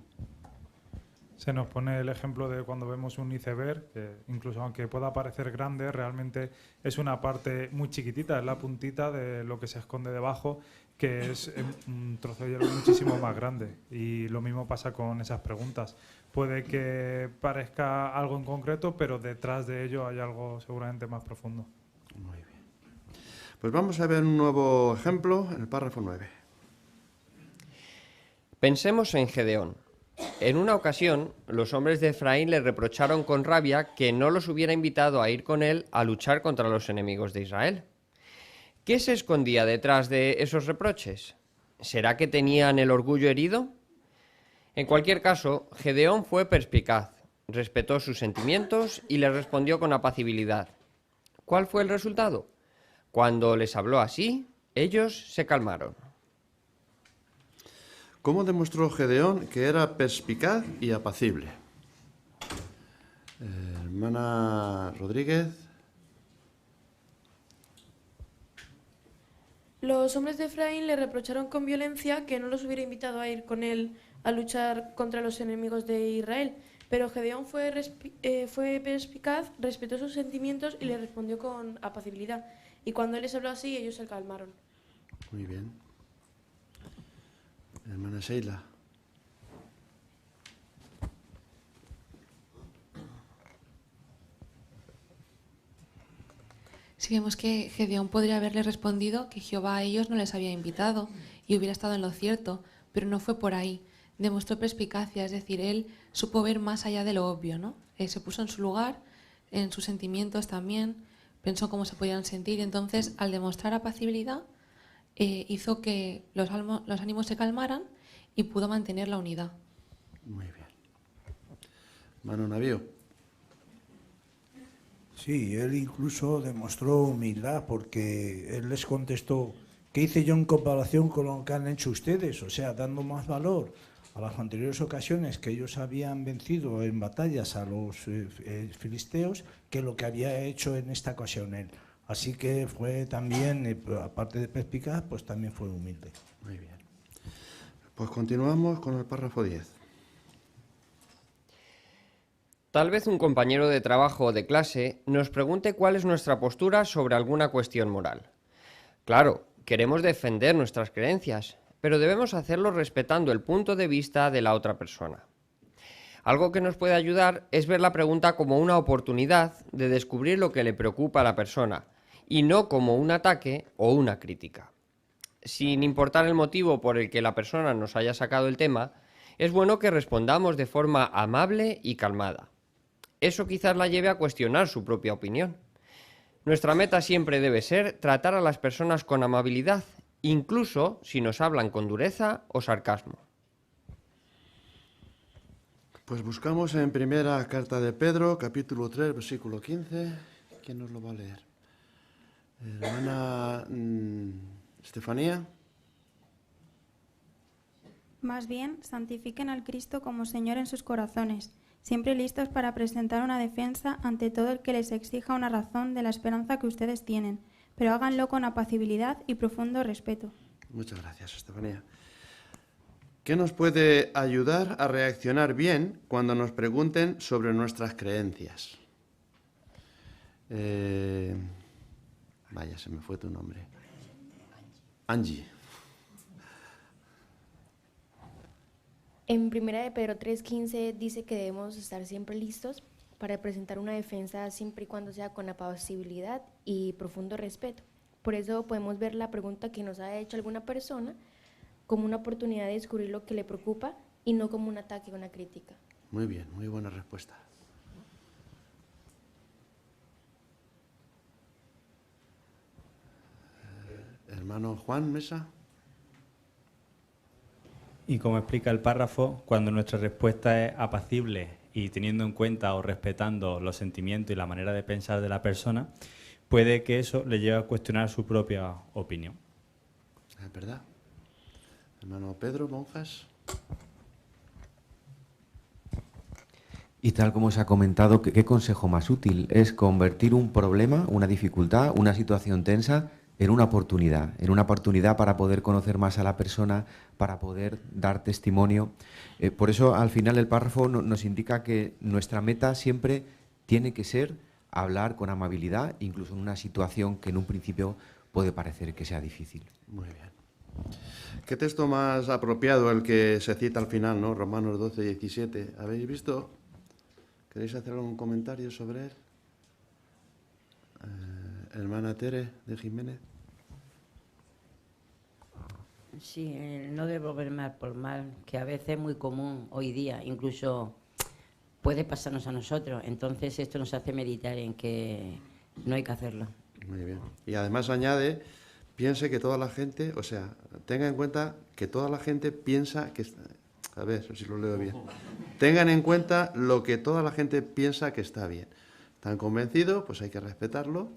Se nos pone el ejemplo de cuando vemos un iceberg, que incluso aunque pueda parecer grande, realmente es una parte muy chiquitita, es la puntita de lo que se esconde debajo, que es un trozo de hielo muchísimo más grande. Y lo mismo pasa con esas preguntas. Puede que parezca algo en concreto, pero detrás de ello hay algo seguramente más profundo. Muy bien. Pues vamos a ver un nuevo ejemplo en el párrafo 9. Pensemos en Gedeón. En una ocasión, los hombres de Efraín le reprocharon con rabia que no los hubiera invitado a ir con él a luchar contra los enemigos de Israel. ¿Qué se escondía detrás de esos reproches? ¿Será que tenían el orgullo herido? En cualquier caso, Gedeón fue perspicaz, respetó sus sentimientos y les respondió con apacibilidad. ¿Cuál fue el resultado? Cuando les habló así, ellos se calmaron. ¿Cómo demostró Gedeón que era perspicaz y apacible? Hermana Rodríguez. Los hombres de Efraín le reprocharon con violencia que no los hubiera invitado a ir con él a luchar contra los enemigos de Israel, pero Gedeón fue perspicaz, respetó sus sentimientos y le respondió con apacibilidad. Y cuando él les habló así, ellos se calmaron. Muy bien. Hermana Sheila. Si vemos que Gedeón podría haberle respondido que Jehová a ellos no les había invitado y hubiera estado en lo cierto, pero no fue por ahí. Demostró perspicacia, es decir, él supo ver más allá de lo obvio, ¿no? Se puso en su lugar, en sus sentimientos también, pensó cómo se podían sentir, entonces al demostrar apacibilidad hizo que los ánimos se calmaran y pudo mantener la unidad. Muy bien. Mano Navío. Sí, él incluso demostró humildad porque él les contestó, ¿qué hice yo en comparación con lo que han hecho ustedes? O sea, dando más valor a las anteriores ocasiones que ellos habían vencido en batallas a los filisteos que lo que había hecho en esta ocasión él. Así que fue también, aparte de perspicaz, pues también fue humilde. Muy bien. Pues continuamos con el párrafo 10. Tal vez un compañero de trabajo o de clase nos pregunte cuál es nuestra postura sobre alguna cuestión moral. Claro, queremos defender nuestras creencias, pero debemos hacerlo respetando el punto de vista de la otra persona. Algo que nos puede ayudar es ver la pregunta como una oportunidad de descubrir lo que le preocupa a la persona, y no como un ataque o una crítica. Sin importar el motivo por el que la persona nos haya sacado el tema, es bueno que respondamos de forma amable y calmada. Eso quizás la lleve a cuestionar su propia opinión. Nuestra meta siempre debe ser tratar a las personas con amabilidad, incluso si nos hablan con dureza o sarcasmo. Pues buscamos en primera carta de Pedro, capítulo 3, versículo 15. ¿Quién nos lo va a leer? Hermana Estefanía. Más bien, santifiquen al Cristo como Señor en sus corazones, siempre listos para presentar una defensa ante todo el que les exija una razón de la esperanza que ustedes tienen, pero háganlo con apacibilidad y profundo respeto. Muchas gracias, Estefanía. ¿Qué nos puede ayudar a reaccionar bien cuando nos pregunten sobre nuestras creencias? Vaya, se me fue tu nombre. Angie. En 1 Pedro 3:15 dice que debemos estar siempre listos para presentar una defensa siempre y cuando sea con apacibilidad y profundo respeto. Por eso podemos ver la pregunta que nos ha hecho alguna persona como una oportunidad de descubrir lo que le preocupa y no como un ataque o una crítica. Muy bien, muy buena respuesta. Hermano Juan Mesa. Y como explica el párrafo, cuando nuestra respuesta es apacible y teniendo en cuenta o respetando los sentimientos y la manera de pensar de la persona, puede que eso le lleve a cuestionar su propia opinión. Es verdad. Hermano Pedro Monjas. Y tal como se ha comentado, ¿qué consejo más útil? Es convertir un problema, una dificultad, una situación tensa en una oportunidad para poder conocer más a la persona, para poder dar testimonio. Por eso, al final, el párrafo nos indica que nuestra meta siempre tiene que ser hablar con amabilidad, incluso en una situación que en un principio puede parecer que sea difícil. Muy bien. ¿Qué texto más apropiado el que se cita al final, ¿no? Romanos 12, 17. ¿Habéis visto? ¿Queréis hacer algún comentario sobre él? Hermana Tere de Jiménez. Sí, no devolver mal por mal, que a veces es muy común hoy día, incluso puede pasarnos a nosotros. Entonces esto nos hace meditar en que no hay que hacerlo. Muy bien. Y además añade, piense que toda la gente, o sea, tenga en cuenta que toda la gente piensa que... A ver si lo leo bien. Tengan en cuenta lo que toda la gente piensa que está bien. Están convencidos, pues hay que respetarlo,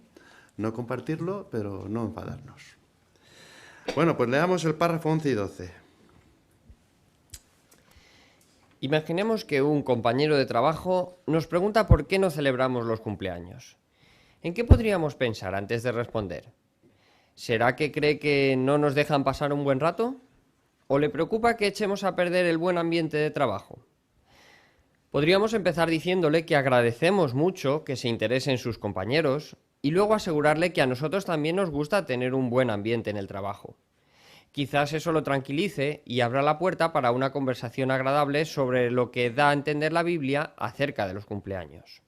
no compartirlo, pero no enfadarnos. Bueno, pues leamos el párrafo 11 y 12. Imaginemos que un compañero de trabajo nos pregunta por qué no celebramos los cumpleaños. ¿En qué podríamos pensar antes de responder? ¿Será que cree que no nos dejan pasar un buen rato? ¿O le preocupa que echemos a perder el buen ambiente de trabajo? Podríamos empezar diciéndole que agradecemos mucho que se interese en sus compañeros y luego asegurarle que a nosotros también nos gusta tener un buen ambiente en el trabajo. Quizás eso lo tranquilice y abra la puerta para una conversación agradable sobre lo que da a entender la Biblia acerca de los cumpleaños.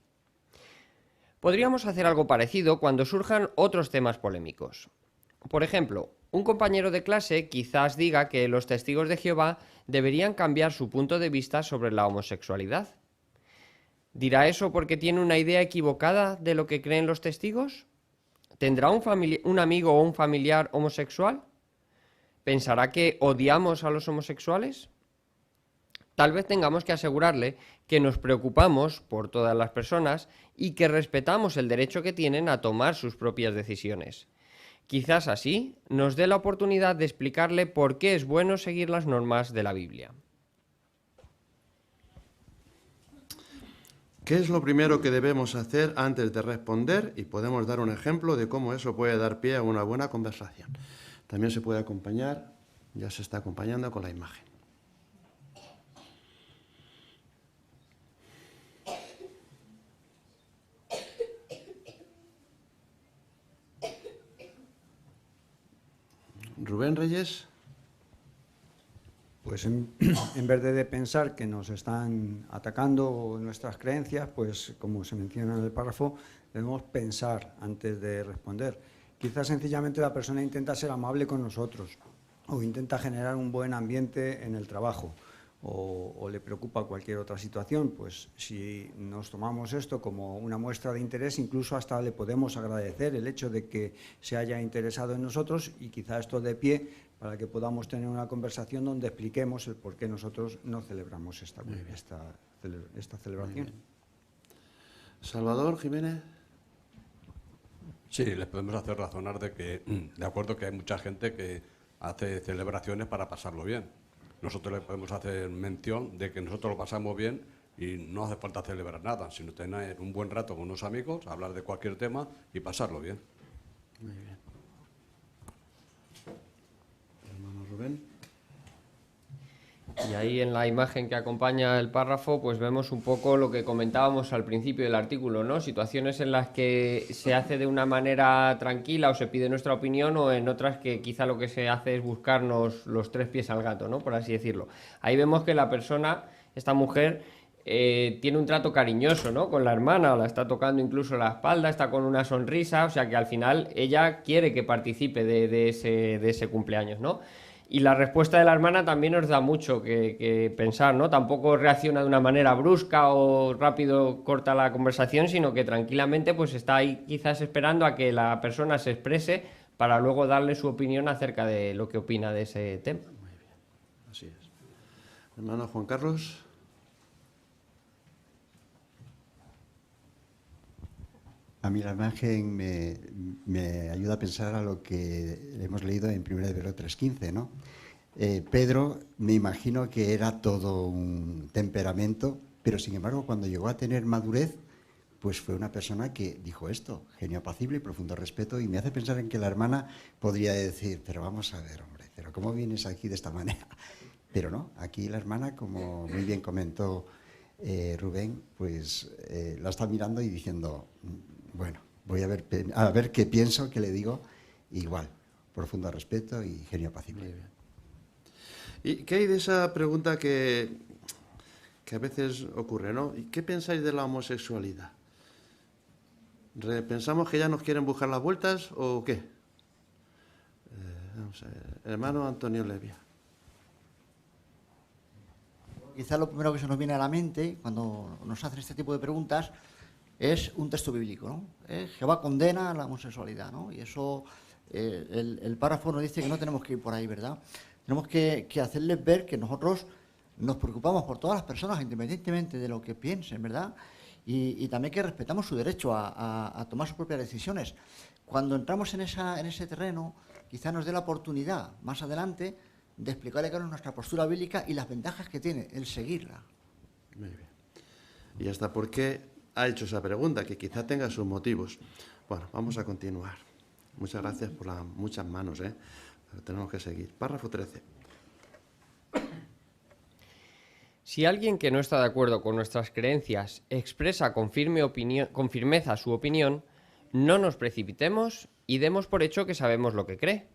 Podríamos hacer algo parecido cuando surjan otros temas polémicos. Por ejemplo, un compañero de clase quizás diga que los testigos de Jehová deberían cambiar su punto de vista sobre la homosexualidad. ¿Dirá eso porque tiene una idea equivocada de lo que creen los testigos? ¿Tendrá un amigo o un familiar homosexual? ¿Pensará que odiamos a los homosexuales? Tal vez tengamos que asegurarle que nos preocupamos por todas las personas y que respetamos el derecho que tienen a tomar sus propias decisiones. Quizás así nos dé la oportunidad de explicarle por qué es bueno seguir las normas de la Biblia. ¿Qué es lo primero que debemos hacer antes de responder? Y podemos dar un ejemplo de cómo eso puede dar pie a una buena conversación. También se puede acompañar, ya se está acompañando con la imagen. Rubén Reyes. Pues en vez de pensar que nos están atacando nuestras creencias, pues como se menciona en el párrafo, debemos pensar antes de responder. Quizás sencillamente la persona intenta ser amable con nosotros o intenta generar un buen ambiente en el trabajo o le preocupa cualquier otra situación. Pues si nos tomamos esto como una muestra de interés, incluso hasta le podemos agradecer el hecho de que se haya interesado en nosotros y quizá esto dé pie para que podamos tener una conversación donde expliquemos el por qué nosotros no celebramos esta celebración. Salvador Jiménez. Sí, les podemos hacer razonar de acuerdo que hay mucha gente que hace celebraciones para pasarlo bien. Nosotros le podemos hacer mención de que nosotros lo pasamos bien y no hace falta celebrar nada, sino tener un buen rato con unos amigos, hablar de cualquier tema y pasarlo bien. Muy bien. Hermano Rubén. Y ahí en la imagen que acompaña el párrafo, pues vemos un poco lo que comentábamos al principio del artículo, ¿no? Situaciones en las que se hace de una manera tranquila o se pide nuestra opinión, o en otras que quizá lo que se hace es buscarnos los tres pies al gato, ¿no? Por así decirlo. Ahí vemos que la persona, esta mujer, tiene un trato cariñoso, ¿no? Con la hermana, la está tocando incluso la espalda, está con una sonrisa, o sea que al final ella quiere que participe de ese cumpleaños, ¿no? Y la respuesta de la hermana también nos da mucho que pensar, ¿no? Tampoco reacciona de una manera brusca o rápido corta la conversación, sino que tranquilamente pues está ahí quizás esperando a que la persona se exprese para luego darle su opinión acerca de lo que opina de ese tema. Muy bien, así es. Hermano Juan Carlos. A mí la imagen me ayuda a pensar a lo que hemos leído en 1 de Pedro 3:15, ¿no? Pedro, me imagino que era todo un temperamento, pero sin embargo cuando llegó a tener madurez, pues fue una persona que dijo esto: genio apacible y profundo respeto, y me hace pensar en que la hermana podría decir, pero vamos a ver, hombre, pero ¿cómo vienes aquí de esta manera? Pero no, aquí la hermana, como muy bien comentó Rubén, pues la está mirando y diciendo, bueno, voy a ver qué pienso, qué le digo, igual, profundo respeto y genio apacible. Muy bien. ¿Y qué hay de esa pregunta que a veces ocurre, ¿no? ¿Y qué pensáis de la homosexualidad? ¿Pensamos que ya nos quieren buscar las vueltas o qué? Vamos a ver. Hermano Antonio Levia. Quizá lo primero que se nos viene a la mente cuando nos hacen este tipo de preguntas es un texto bíblico, ¿no? Jehová condena la homosexualidad, ¿no? Y eso, el párrafo nos dice que no tenemos que ir por ahí, ¿verdad? Tenemos que hacerles ver que nosotros nos preocupamos por todas las personas, independientemente de lo que piensen, ¿verdad? Y también que respetamos su derecho a tomar sus propias decisiones. Cuando entramos en ese terreno, quizá nos dé la oportunidad, más adelante, de explicarle cuál es nuestra postura bíblica y las ventajas que tiene el seguirla. Muy bien. Y hasta por qué ha hecho esa pregunta, que quizá tenga sus motivos. Bueno, vamos a continuar. Muchas gracias por las muchas manos, pero tenemos que seguir. Párrafo 13. Si alguien que no está de acuerdo con nuestras creencias expresa con firmeza su opinión, no nos precipitemos y demos por hecho que sabemos lo que cree.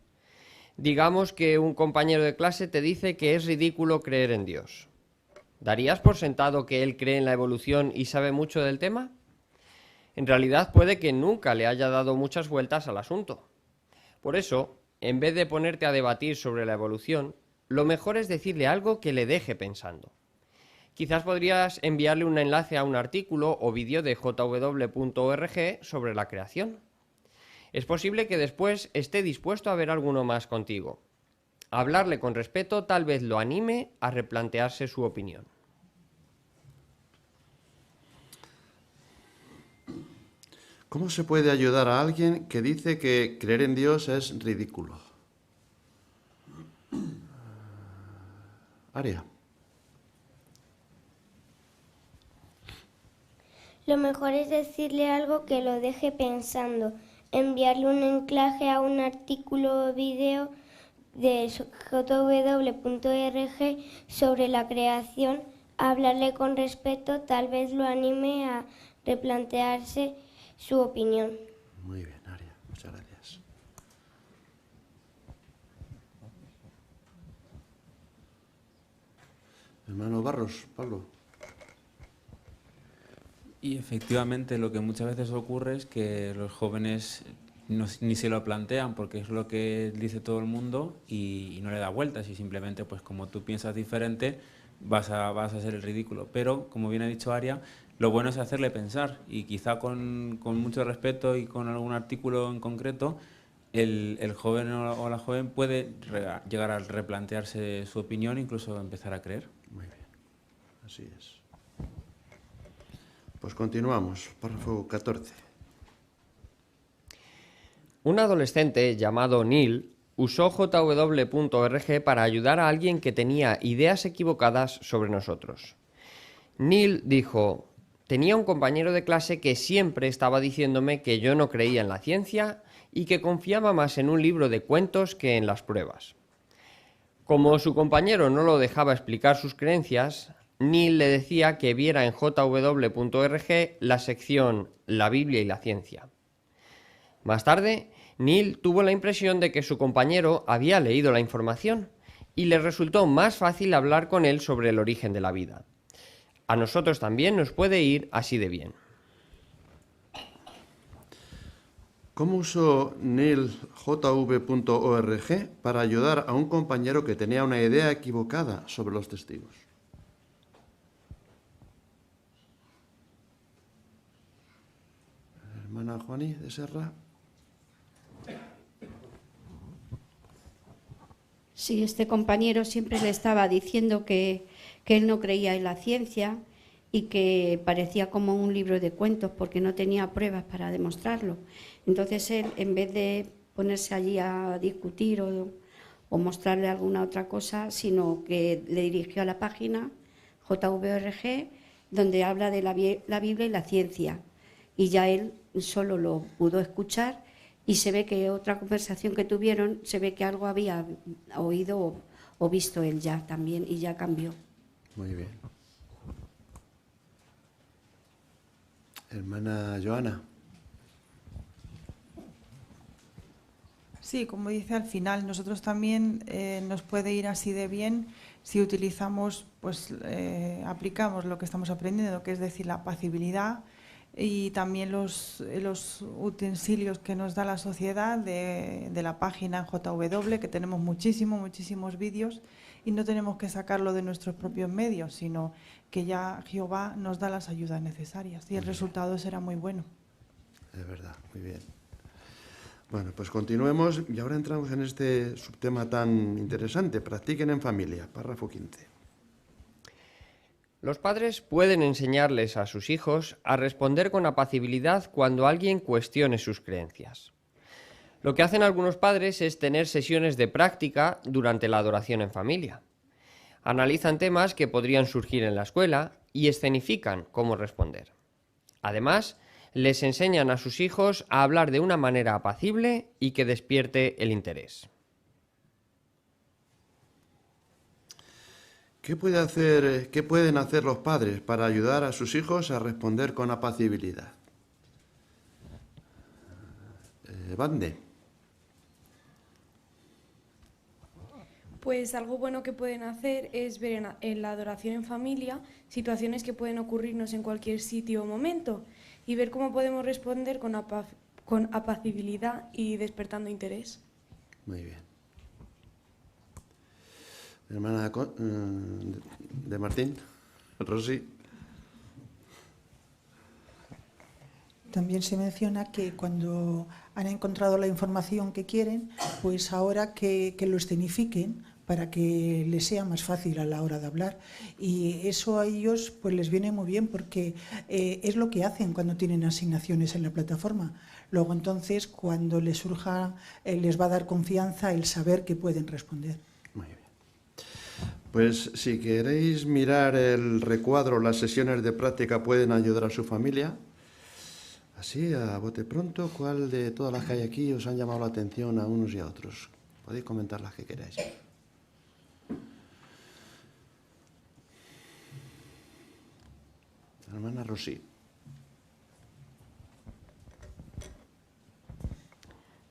Digamos que un compañero de clase te dice que es ridículo creer en Dios. ¿Darías por sentado que él cree en la evolución y sabe mucho del tema? En realidad puede que nunca le haya dado muchas vueltas al asunto. Por eso, en vez de ponerte a debatir sobre la evolución, lo mejor es decirle algo que le deje pensando. Quizás podrías enviarle un enlace a un artículo o vídeo de jw.org sobre la creación. Es posible que después esté dispuesto a ver alguno más contigo. Hablarle con respeto tal vez lo anime a replantearse su opinión. ¿Cómo se puede ayudar a alguien que dice que creer en Dios es ridículo? Aria. Lo mejor es decirle algo que lo deje pensando, enviarle un enlace a un artículo o vídeo de jw.org sobre la creación, hablarle con respeto, tal vez lo anime a replantearse su opinión. Muy bien, Aria, muchas gracias. Hermano Barros, Pablo. Y efectivamente lo que muchas veces ocurre es que los jóvenes ni se lo plantean porque es lo que dice todo el mundo y no le da vueltas, y simplemente pues como tú piensas diferente vas a hacer el ridículo. Pero como bien ha dicho Aria, lo bueno es hacerle pensar, y quizá con mucho respeto y con algún artículo en concreto el joven o la joven puede llegar a replantearse su opinión e incluso empezar a creer. Muy bien, así es. Pues continuamos, párrafo 14. Un adolescente llamado Neil usó jw.org para ayudar a alguien que tenía ideas equivocadas sobre nosotros. Neil dijo: tenía un compañero de clase que siempre estaba diciéndome que yo no creía en la ciencia y que confiaba más en un libro de cuentos que en las pruebas. Como su compañero no lo dejaba explicar sus creencias, Neil le decía que viera en jw.org la sección La Biblia y la ciencia. Más tarde, Neil tuvo la impresión de que su compañero había leído la información y le resultó más fácil hablar con él sobre el origen de la vida. A nosotros también nos puede ir así de bien. ¿Cómo usó Neil jv.org para ayudar a un compañero que tenía una idea equivocada sobre los testigos? Hermana Juaní de Serra. Sí, este compañero siempre le estaba diciendo que él no creía en la ciencia y que parecía como un libro de cuentos porque no tenía pruebas para demostrarlo. Entonces él, en vez de ponerse allí a discutir o mostrarle alguna otra cosa, sino que le dirigió a la página JV.org, donde habla de la Biblia y la ciencia. Y ya él solo lo pudo escuchar, y se ve que otra conversación que tuvieron, se ve que algo había oído o visto él ya también, y ya cambió. Muy bien. Hermana Joana. Sí, como dice al final, nosotros también nos puede ir así de bien si utilizamos, pues aplicamos lo que estamos aprendiendo, que es decir, la apacibilidad, y también los utensilios que nos da la sociedad de la página JW, que tenemos muchísimos vídeos, y no tenemos que sacarlo de nuestros propios medios, sino que ya Jehová nos da las ayudas necesarias, y el resultado será muy bueno. Es verdad, muy bien. Bueno, pues continuemos y ahora entramos en este subtema tan interesante. Practiquen en familia, párrafo 15. Los padres pueden enseñarles a sus hijos a responder con apacibilidad cuando alguien cuestione sus creencias. Lo que hacen algunos padres es tener sesiones de práctica durante la adoración en familia. Analizan temas que podrían surgir en la escuela y escenifican cómo responder. Además, les enseñan a sus hijos a hablar de una manera apacible y que despierte el interés. ¿Qué pueden hacer los padres para ayudar a sus hijos a responder con apacibilidad? Bande. Pues algo bueno que pueden hacer es ver en la adoración en familia situaciones que pueden ocurrirnos en cualquier sitio o momento y ver cómo podemos responder con apacibilidad y despertando interés. Muy bien. Hermana de Martín, Rosy. También se menciona que cuando han encontrado la información que quieren, pues ahora que lo escenifiquen para que les sea más fácil a la hora de hablar. Y eso a ellos pues les viene muy bien porque es lo que hacen cuando tienen asignaciones en la plataforma. Luego entonces, cuando les surja, les va a dar confianza el saber que pueden responder. Muy bien. Pues si queréis mirar el recuadro, las sesiones de práctica pueden ayudar a su familia. Así, a bote pronto, ¿cuál de todas las que hay aquí os han llamado la atención a unos y a otros? Podéis comentar las que queráis. Hermana Rosy.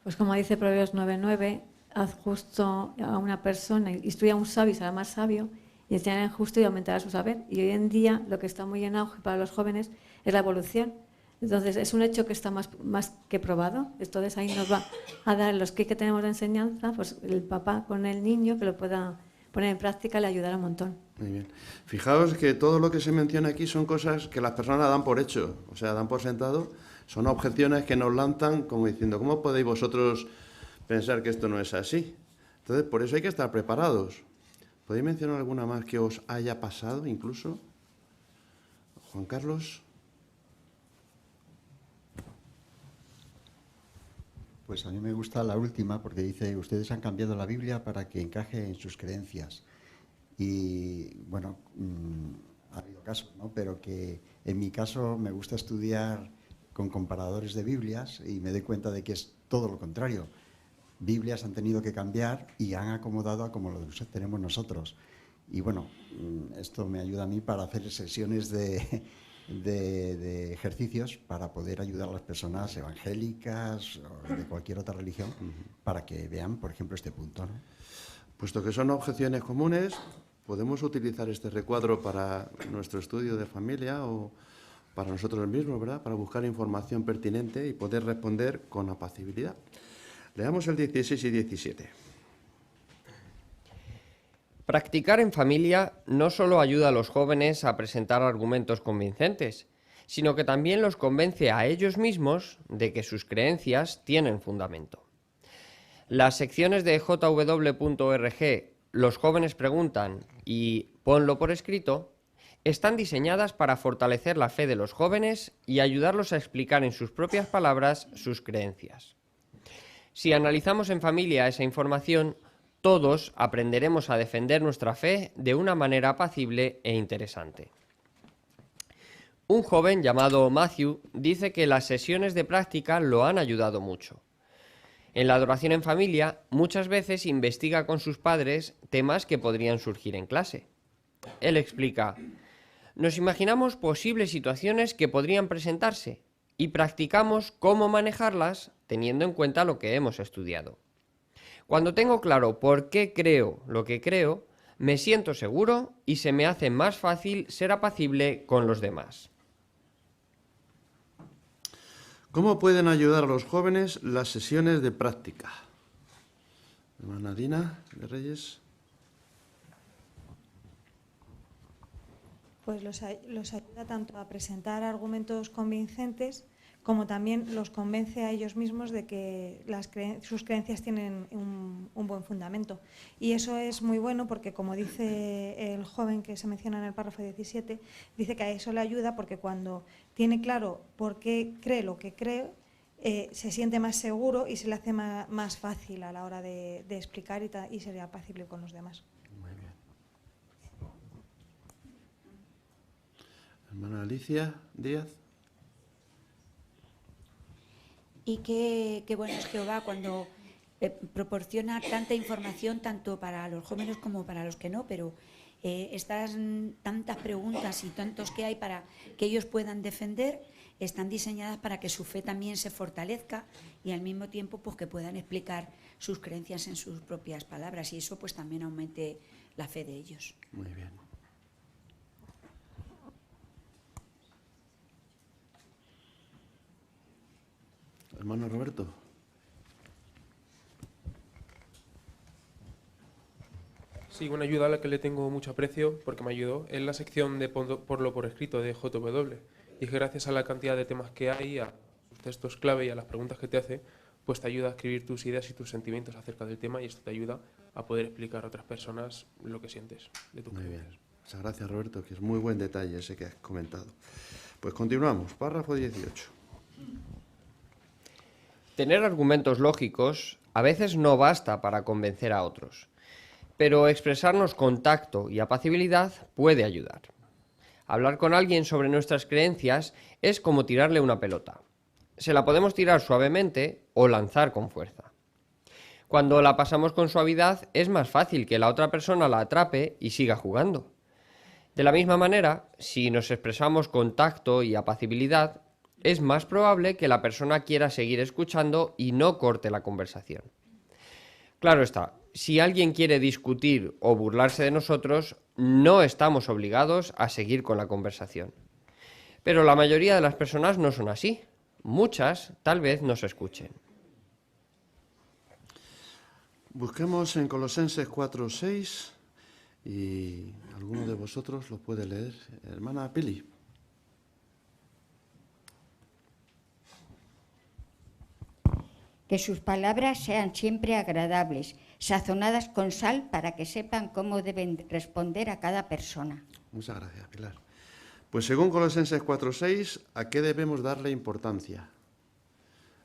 Pues como dice Proverbios 9:9, haz justo a una persona, instruye a un sabio y será más sabio, y enseñar en justo y aumentará su saber. Y hoy en día lo que está muy en auge para los jóvenes es la evolución. Entonces es un hecho que está más que probado. Entonces ahí nos va a dar los que tenemos de enseñanza, pues el papá con el niño que lo pueda poner en práctica, le ayudará un montón. Muy bien. Fijaos que todo lo que se menciona aquí son cosas que las personas dan por hecho, o sea, dan por sentado. Son objeciones que nos lanzan como diciendo, ¿cómo podéis vosotros pensar que esto no es así? Entonces, por eso hay que estar preparados. ¿Podéis mencionar alguna más que os haya pasado incluso? Juan Carlos. Pues a mí me gusta la última porque dice, ustedes han cambiado la Biblia para que encaje en sus creencias. Y bueno, ha habido casos, ¿no? Pero que en mi caso me gusta estudiar con comparadores de Biblias y me doy cuenta de que es todo lo contrario. Biblias han tenido que cambiar y han acomodado a como lo tenemos nosotros. Y bueno, esto me ayuda a mí para hacer sesiones de ejercicios para poder ayudar a las personas evangélicas o de cualquier otra religión para que vean, por ejemplo, este punto, ¿no? Puesto que son objeciones comunes, podemos utilizar este recuadro para nuestro estudio de familia o para nosotros mismos, ¿verdad? Para buscar información pertinente y poder responder con apacibilidad. Leamos el 16 y 17. Practicar en familia no solo ayuda a los jóvenes a presentar argumentos convincentes, sino que también los convence a ellos mismos de que sus creencias tienen fundamento. Las secciones de jw.org, Los jóvenes preguntan y Ponlo por escrito, están diseñadas para fortalecer la fe de los jóvenes y ayudarlos a explicar en sus propias palabras sus creencias. Si analizamos en familia esa información, todos aprenderemos a defender nuestra fe de una manera apacible e interesante. Un joven llamado Matthew dice que las sesiones de práctica lo han ayudado mucho. En la adoración en familia, muchas veces investiga con sus padres temas que podrían surgir en clase. Él explica: nos imaginamos posibles situaciones que podrían presentarse y practicamos cómo manejarlas teniendo en cuenta lo que hemos estudiado. Cuando tengo claro por qué creo lo que creo, me siento seguro y se me hace más fácil ser apacible con los demás. ¿Cómo pueden ayudar a los jóvenes las sesiones de práctica? Hermana Dina de Reyes. Pues los ayuda tanto a presentar argumentos convincentes como también los convence a ellos mismos de que sus creencias tienen un buen fundamento. Y eso es muy bueno porque, como dice el joven que se menciona en el párrafo 17, dice que a eso le ayuda porque cuando tiene claro por qué cree lo que cree, se siente más seguro y se le hace más fácil a la hora de explicar y ser apacible con los demás. Muy bien. Hermana Alicia Díaz. Y qué bueno es Jehová cuando proporciona tanta información tanto para los jóvenes como para los que no, pero estas tantas preguntas y tantos que hay para que ellos puedan defender están diseñadas para que su fe también se fortalezca y al mismo tiempo pues que puedan explicar sus creencias en sus propias palabras y eso pues también aumente la fe de ellos. Muy bien. Hermano Roberto. Sí, una ayuda a la que le tengo mucho aprecio porque me ayudó es la sección de Ponlo por escrito de JW. Y es que gracias a la cantidad de temas que hay, a sus textos clave y a las preguntas que te hace, pues te ayuda a escribir tus ideas y tus sentimientos acerca del tema y esto te ayuda a poder explicar a otras personas lo que sientes de tus creencias. Muy bien. Muchas gracias, Roberto, que es muy buen detalle ese que has comentado. Pues continuamos, párrafo 18. Tener argumentos lógicos a veces no basta para convencer a otros, pero expresarnos con tacto y apacibilidad puede ayudar. Hablar con alguien sobre nuestras creencias es como tirarle una pelota. Se la podemos tirar suavemente o lanzar con fuerza. Cuando la pasamos con suavidad es más fácil que la otra persona la atrape y siga jugando. De la misma manera, si nos expresamos con tacto y apacibilidad, es más probable que la persona quiera seguir escuchando y no corte la conversación. Claro está, si alguien quiere discutir o burlarse de nosotros, no estamos obligados a seguir con la conversación. Pero la mayoría de las personas no son así. Muchas tal vez nos escuchen. Busquemos en Colosenses 4:6 y alguno de vosotros lo puede leer. Hermana Pili. Que sus palabras sean siempre agradables, sazonadas con sal para que sepan cómo deben responder a cada persona. Muchas gracias, Pilar. Pues según Colosenses 4:6, ¿a qué debemos darle importancia?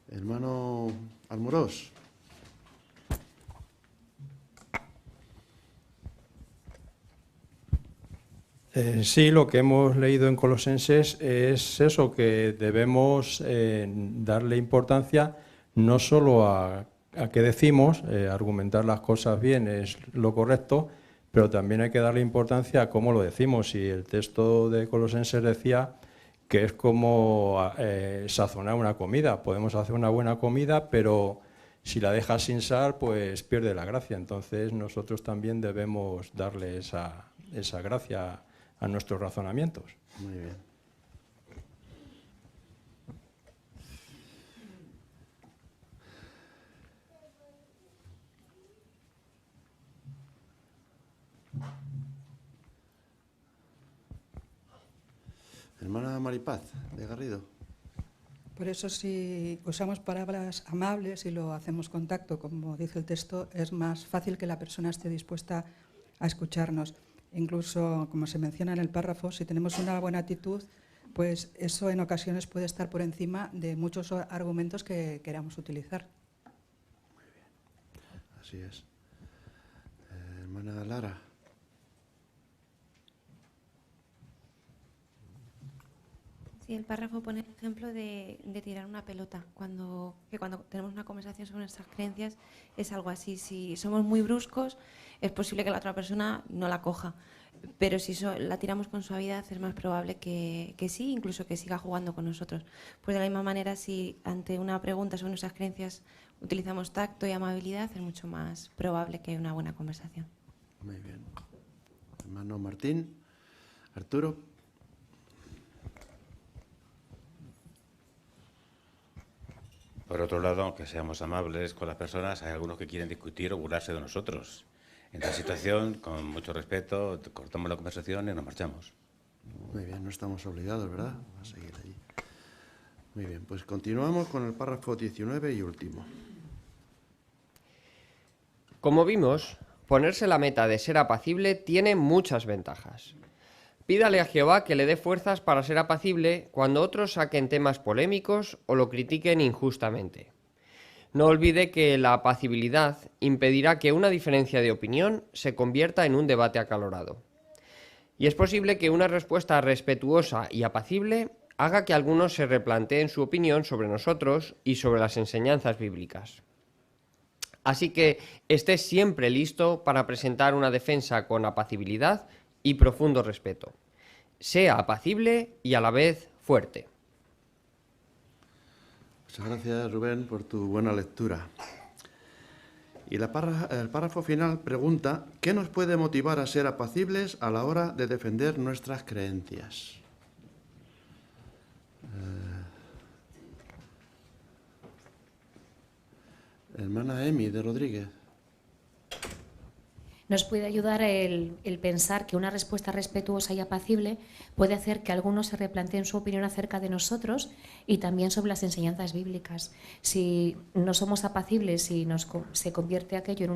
Hermano Almorós. Sí, lo que hemos leído en Colosenses es eso, que debemos darle importancia no solo a qué decimos, argumentar las cosas bien es lo correcto, pero también hay que darle importancia a cómo lo decimos. Y el texto de Colosenses decía que es como sazonar una comida. Podemos hacer una buena comida, pero si la dejas sin sal, pues pierde la gracia. Entonces nosotros también debemos darle esa gracia a nuestros razonamientos. Muy bien. Hermana Maripaz, de Garrido. Por eso si usamos palabras amables y lo hacemos con tacto, como dice el texto, es más fácil que la persona esté dispuesta a escucharnos. Incluso, como se menciona en el párrafo, si tenemos una buena actitud, pues eso en ocasiones puede estar por encima de muchos argumentos que queramos utilizar. Muy bien, así es. Hermana Lara. Sí, el párrafo pone el ejemplo de tirar una pelota, que cuando tenemos una conversación sobre nuestras creencias es algo así. Si somos muy bruscos, es posible que la otra persona no la coja, pero si la tiramos con suavidad es más probable que sí, incluso que siga jugando con nosotros. Pues de la misma manera, si ante una pregunta sobre nuestras creencias utilizamos tacto y amabilidad, es mucho más probable que haya una buena conversación. Muy bien. Hermano Martín, Arturo. Por otro lado, aunque seamos amables con las personas, hay algunos que quieren discutir o burlarse de nosotros. En esta situación, con mucho respeto, cortamos la conversación y nos marchamos. Muy bien, no estamos obligados, ¿verdad? A seguir allí. Muy bien, pues continuamos con el párrafo 19 y último. Como vimos, ponerse la meta de ser apacible tiene muchas ventajas. Pídale a Jehová que le dé fuerzas para ser apacible cuando otros saquen temas polémicos o lo critiquen injustamente. No olvide que la apacibilidad impedirá que una diferencia de opinión se convierta en un debate acalorado. Y es posible que una respuesta respetuosa y apacible haga que algunos se replanteen su opinión sobre nosotros y sobre las enseñanzas bíblicas. Así que esté siempre listo para presentar una defensa con apacibilidad y profundo respeto. Sea apacible y a la vez fuerte. Muchas gracias, Rubén, por tu buena lectura. Y el párrafo final pregunta, ¿qué nos puede motivar a ser apacibles a la hora de defender nuestras creencias? Hermana Emi de Rodríguez. Nos puede ayudar el pensar que una respuesta respetuosa y apacible puede hacer que algunos se replanteen su opinión acerca de nosotros y también sobre las enseñanzas bíblicas. Si no somos apacibles y se convierte aquello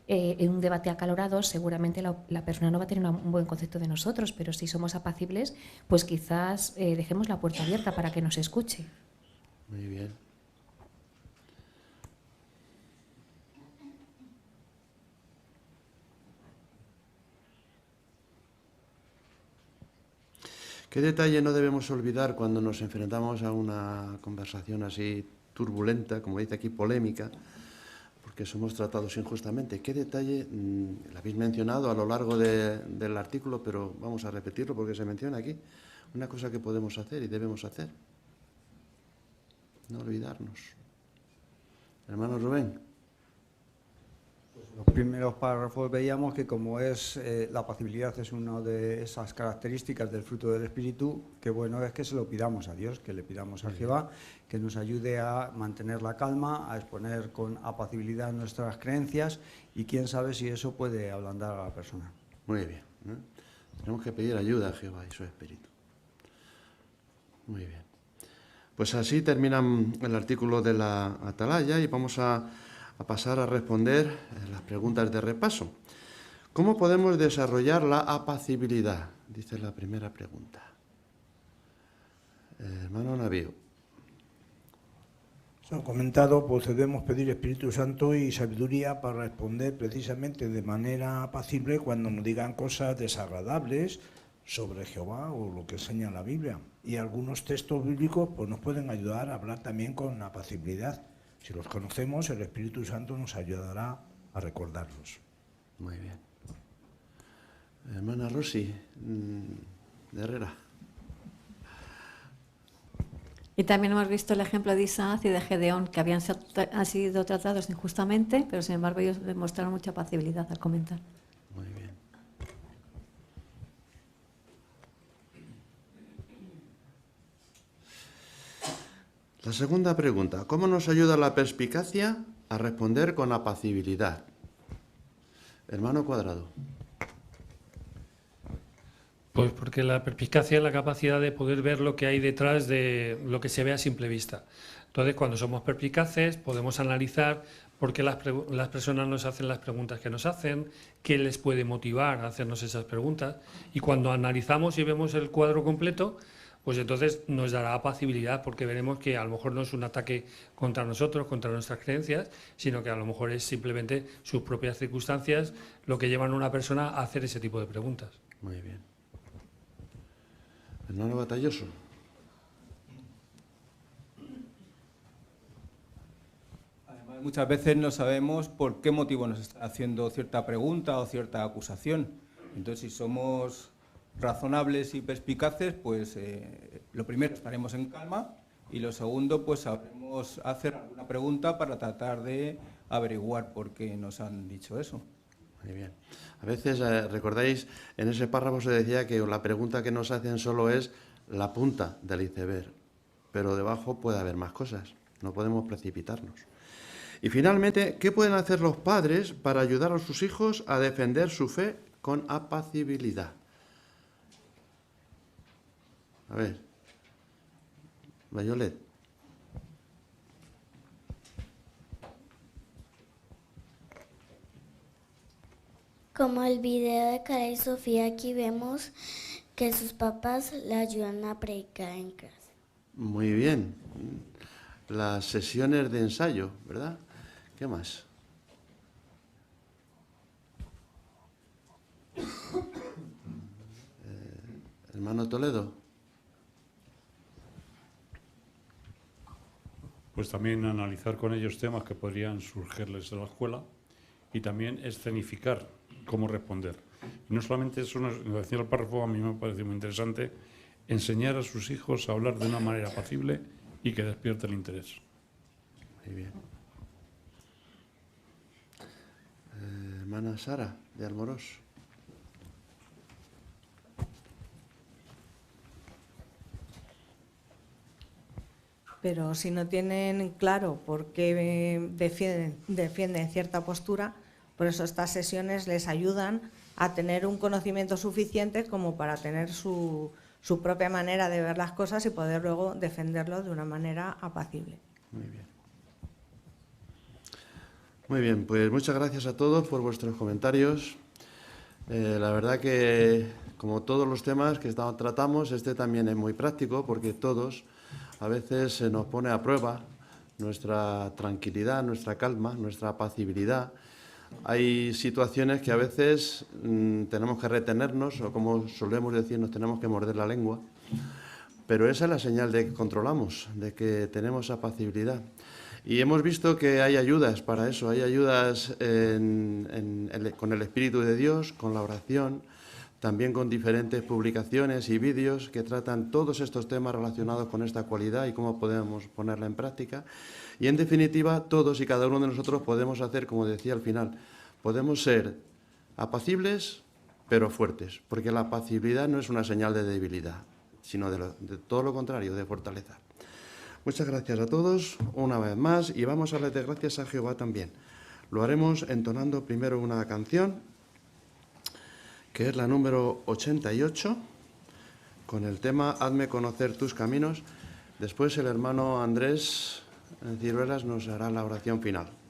en un debate acalorado, seguramente la persona no va a tener un buen concepto de nosotros, pero si somos apacibles, pues quizás dejemos la puerta abierta para que nos escuche. Muy bien. ¿Qué detalle no debemos olvidar cuando nos enfrentamos a una conversación así turbulenta, como dice aquí, polémica, porque somos tratados injustamente? ¿Qué detalle, lo habéis mencionado a lo largo del artículo, pero vamos a repetirlo porque se menciona aquí, una cosa que podemos hacer y debemos hacer? No olvidarnos. Hermano Rubén. Los primeros párrafos veíamos que como es la apacibilidad es una de esas características del fruto del Espíritu, que bueno es que se lo pidamos a Dios, que le pidamos a Jehová, que nos ayude a mantener la calma, a exponer con apacibilidad nuestras creencias y quién sabe si eso puede ablandar a la persona. Muy bien, ¿no? Tenemos que pedir ayuda a Jehová y su Espíritu. Muy bien. Pues así termina el artículo de la Atalaya y vamos a pasar a responder las preguntas de repaso. ¿Cómo podemos desarrollar la apacibilidad? Dice la primera pregunta. Hermano Navío. Se ha comentado, pues debemos pedir Espíritu Santo y sabiduría para responder precisamente de manera apacible cuando nos digan cosas desagradables sobre Jehová o lo que enseña la Biblia. Y algunos textos bíblicos pues, nos pueden ayudar a hablar también con apacibilidad. Si los conocemos, el Espíritu Santo nos ayudará a recordarlos. Muy bien. Hermana Rosy, de Herrera. Y también hemos visto el ejemplo de Isaac y de Gedeón, que han sido tratados injustamente, pero sin embargo ellos demostraron mucha apacibilidad al comentar. Muy bien. La segunda pregunta, ¿cómo nos ayuda la perspicacia a responder con apacibilidad? Hermano Cuadrado. Pues porque la perspicacia es la capacidad de poder ver lo que hay detrás de lo que se ve a simple vista. Entonces, cuando somos perspicaces, podemos analizar por qué las personas nos hacen las preguntas que nos hacen, qué les puede motivar a hacernos esas preguntas. Y cuando analizamos y vemos el cuadro completo, pues entonces nos dará apacibilidad porque veremos que a lo mejor no es un ataque contra nosotros, contra nuestras creencias, sino que a lo mejor es simplemente sus propias circunstancias lo que llevan a una persona a hacer ese tipo de preguntas. Muy bien. Hermano Batalloso. Además, muchas veces no sabemos por qué motivo nos está haciendo cierta pregunta o cierta acusación. Entonces, si somos razonables y perspicaces, pues lo primero, estaremos en calma y lo segundo, pues sabremos hacer alguna pregunta para tratar de averiguar por qué nos han dicho eso. Muy bien. A veces, recordáis, en ese párrafo se decía que la pregunta que nos hacen solo es la punta del iceberg, pero debajo puede haber más cosas, no podemos precipitarnos. Y finalmente, ¿qué pueden hacer los padres para ayudar a sus hijos a defender su fe con apacibilidad? A ver, Violet. Como el video de Cara y Sofía, aquí vemos que sus papás le ayudan a predicar en clase. Muy bien. Las sesiones de ensayo, ¿verdad? ¿Qué más? Hermano Toledo. Pues también analizar con ellos temas que podrían surgirles en la escuela y también escenificar cómo responder. Y no solamente eso, nos decía el párrafo, a mí me parece muy interesante, enseñar a sus hijos a hablar de una manera apacible y que despierte el interés. Muy bien. Hermana Sara, de Almorós. Pero si no tienen claro por qué defienden cierta postura, por eso estas sesiones les ayudan a tener un conocimiento suficiente como para tener su propia manera de ver las cosas y poder luego defenderlo de una manera apacible. Muy bien. Muy bien, pues muchas gracias a todos por vuestros comentarios. La verdad que, como todos los temas que tratamos, este también es muy práctico porque todos a veces se nos pone a prueba nuestra tranquilidad, nuestra calma, nuestra apacibilidad. Hay situaciones que a veces tenemos que retenernos o, como solemos decir, nos tenemos que morder la lengua, pero esa es la señal de que controlamos, de que tenemos apacibilidad. Y hemos visto que hay ayudas para eso, hay ayudas con el Espíritu de Dios, con la oración, también con diferentes publicaciones y vídeos que tratan todos estos temas relacionados con esta cualidad y cómo podemos ponerla en práctica. Y en definitiva, todos y cada uno de nosotros podemos hacer, como decía al final, Podemos ser apacibles, pero fuertes, porque la apacibilidad no es una señal de debilidad, sino de todo lo contrario, de fortaleza. Muchas gracias a todos una vez más y vamos a darle gracias a Jehová también. Lo haremos entonando primero una canción, que es la número 88, con el tema Hazme conocer tus caminos. Después el hermano Andrés Ciruelas nos hará la oración final.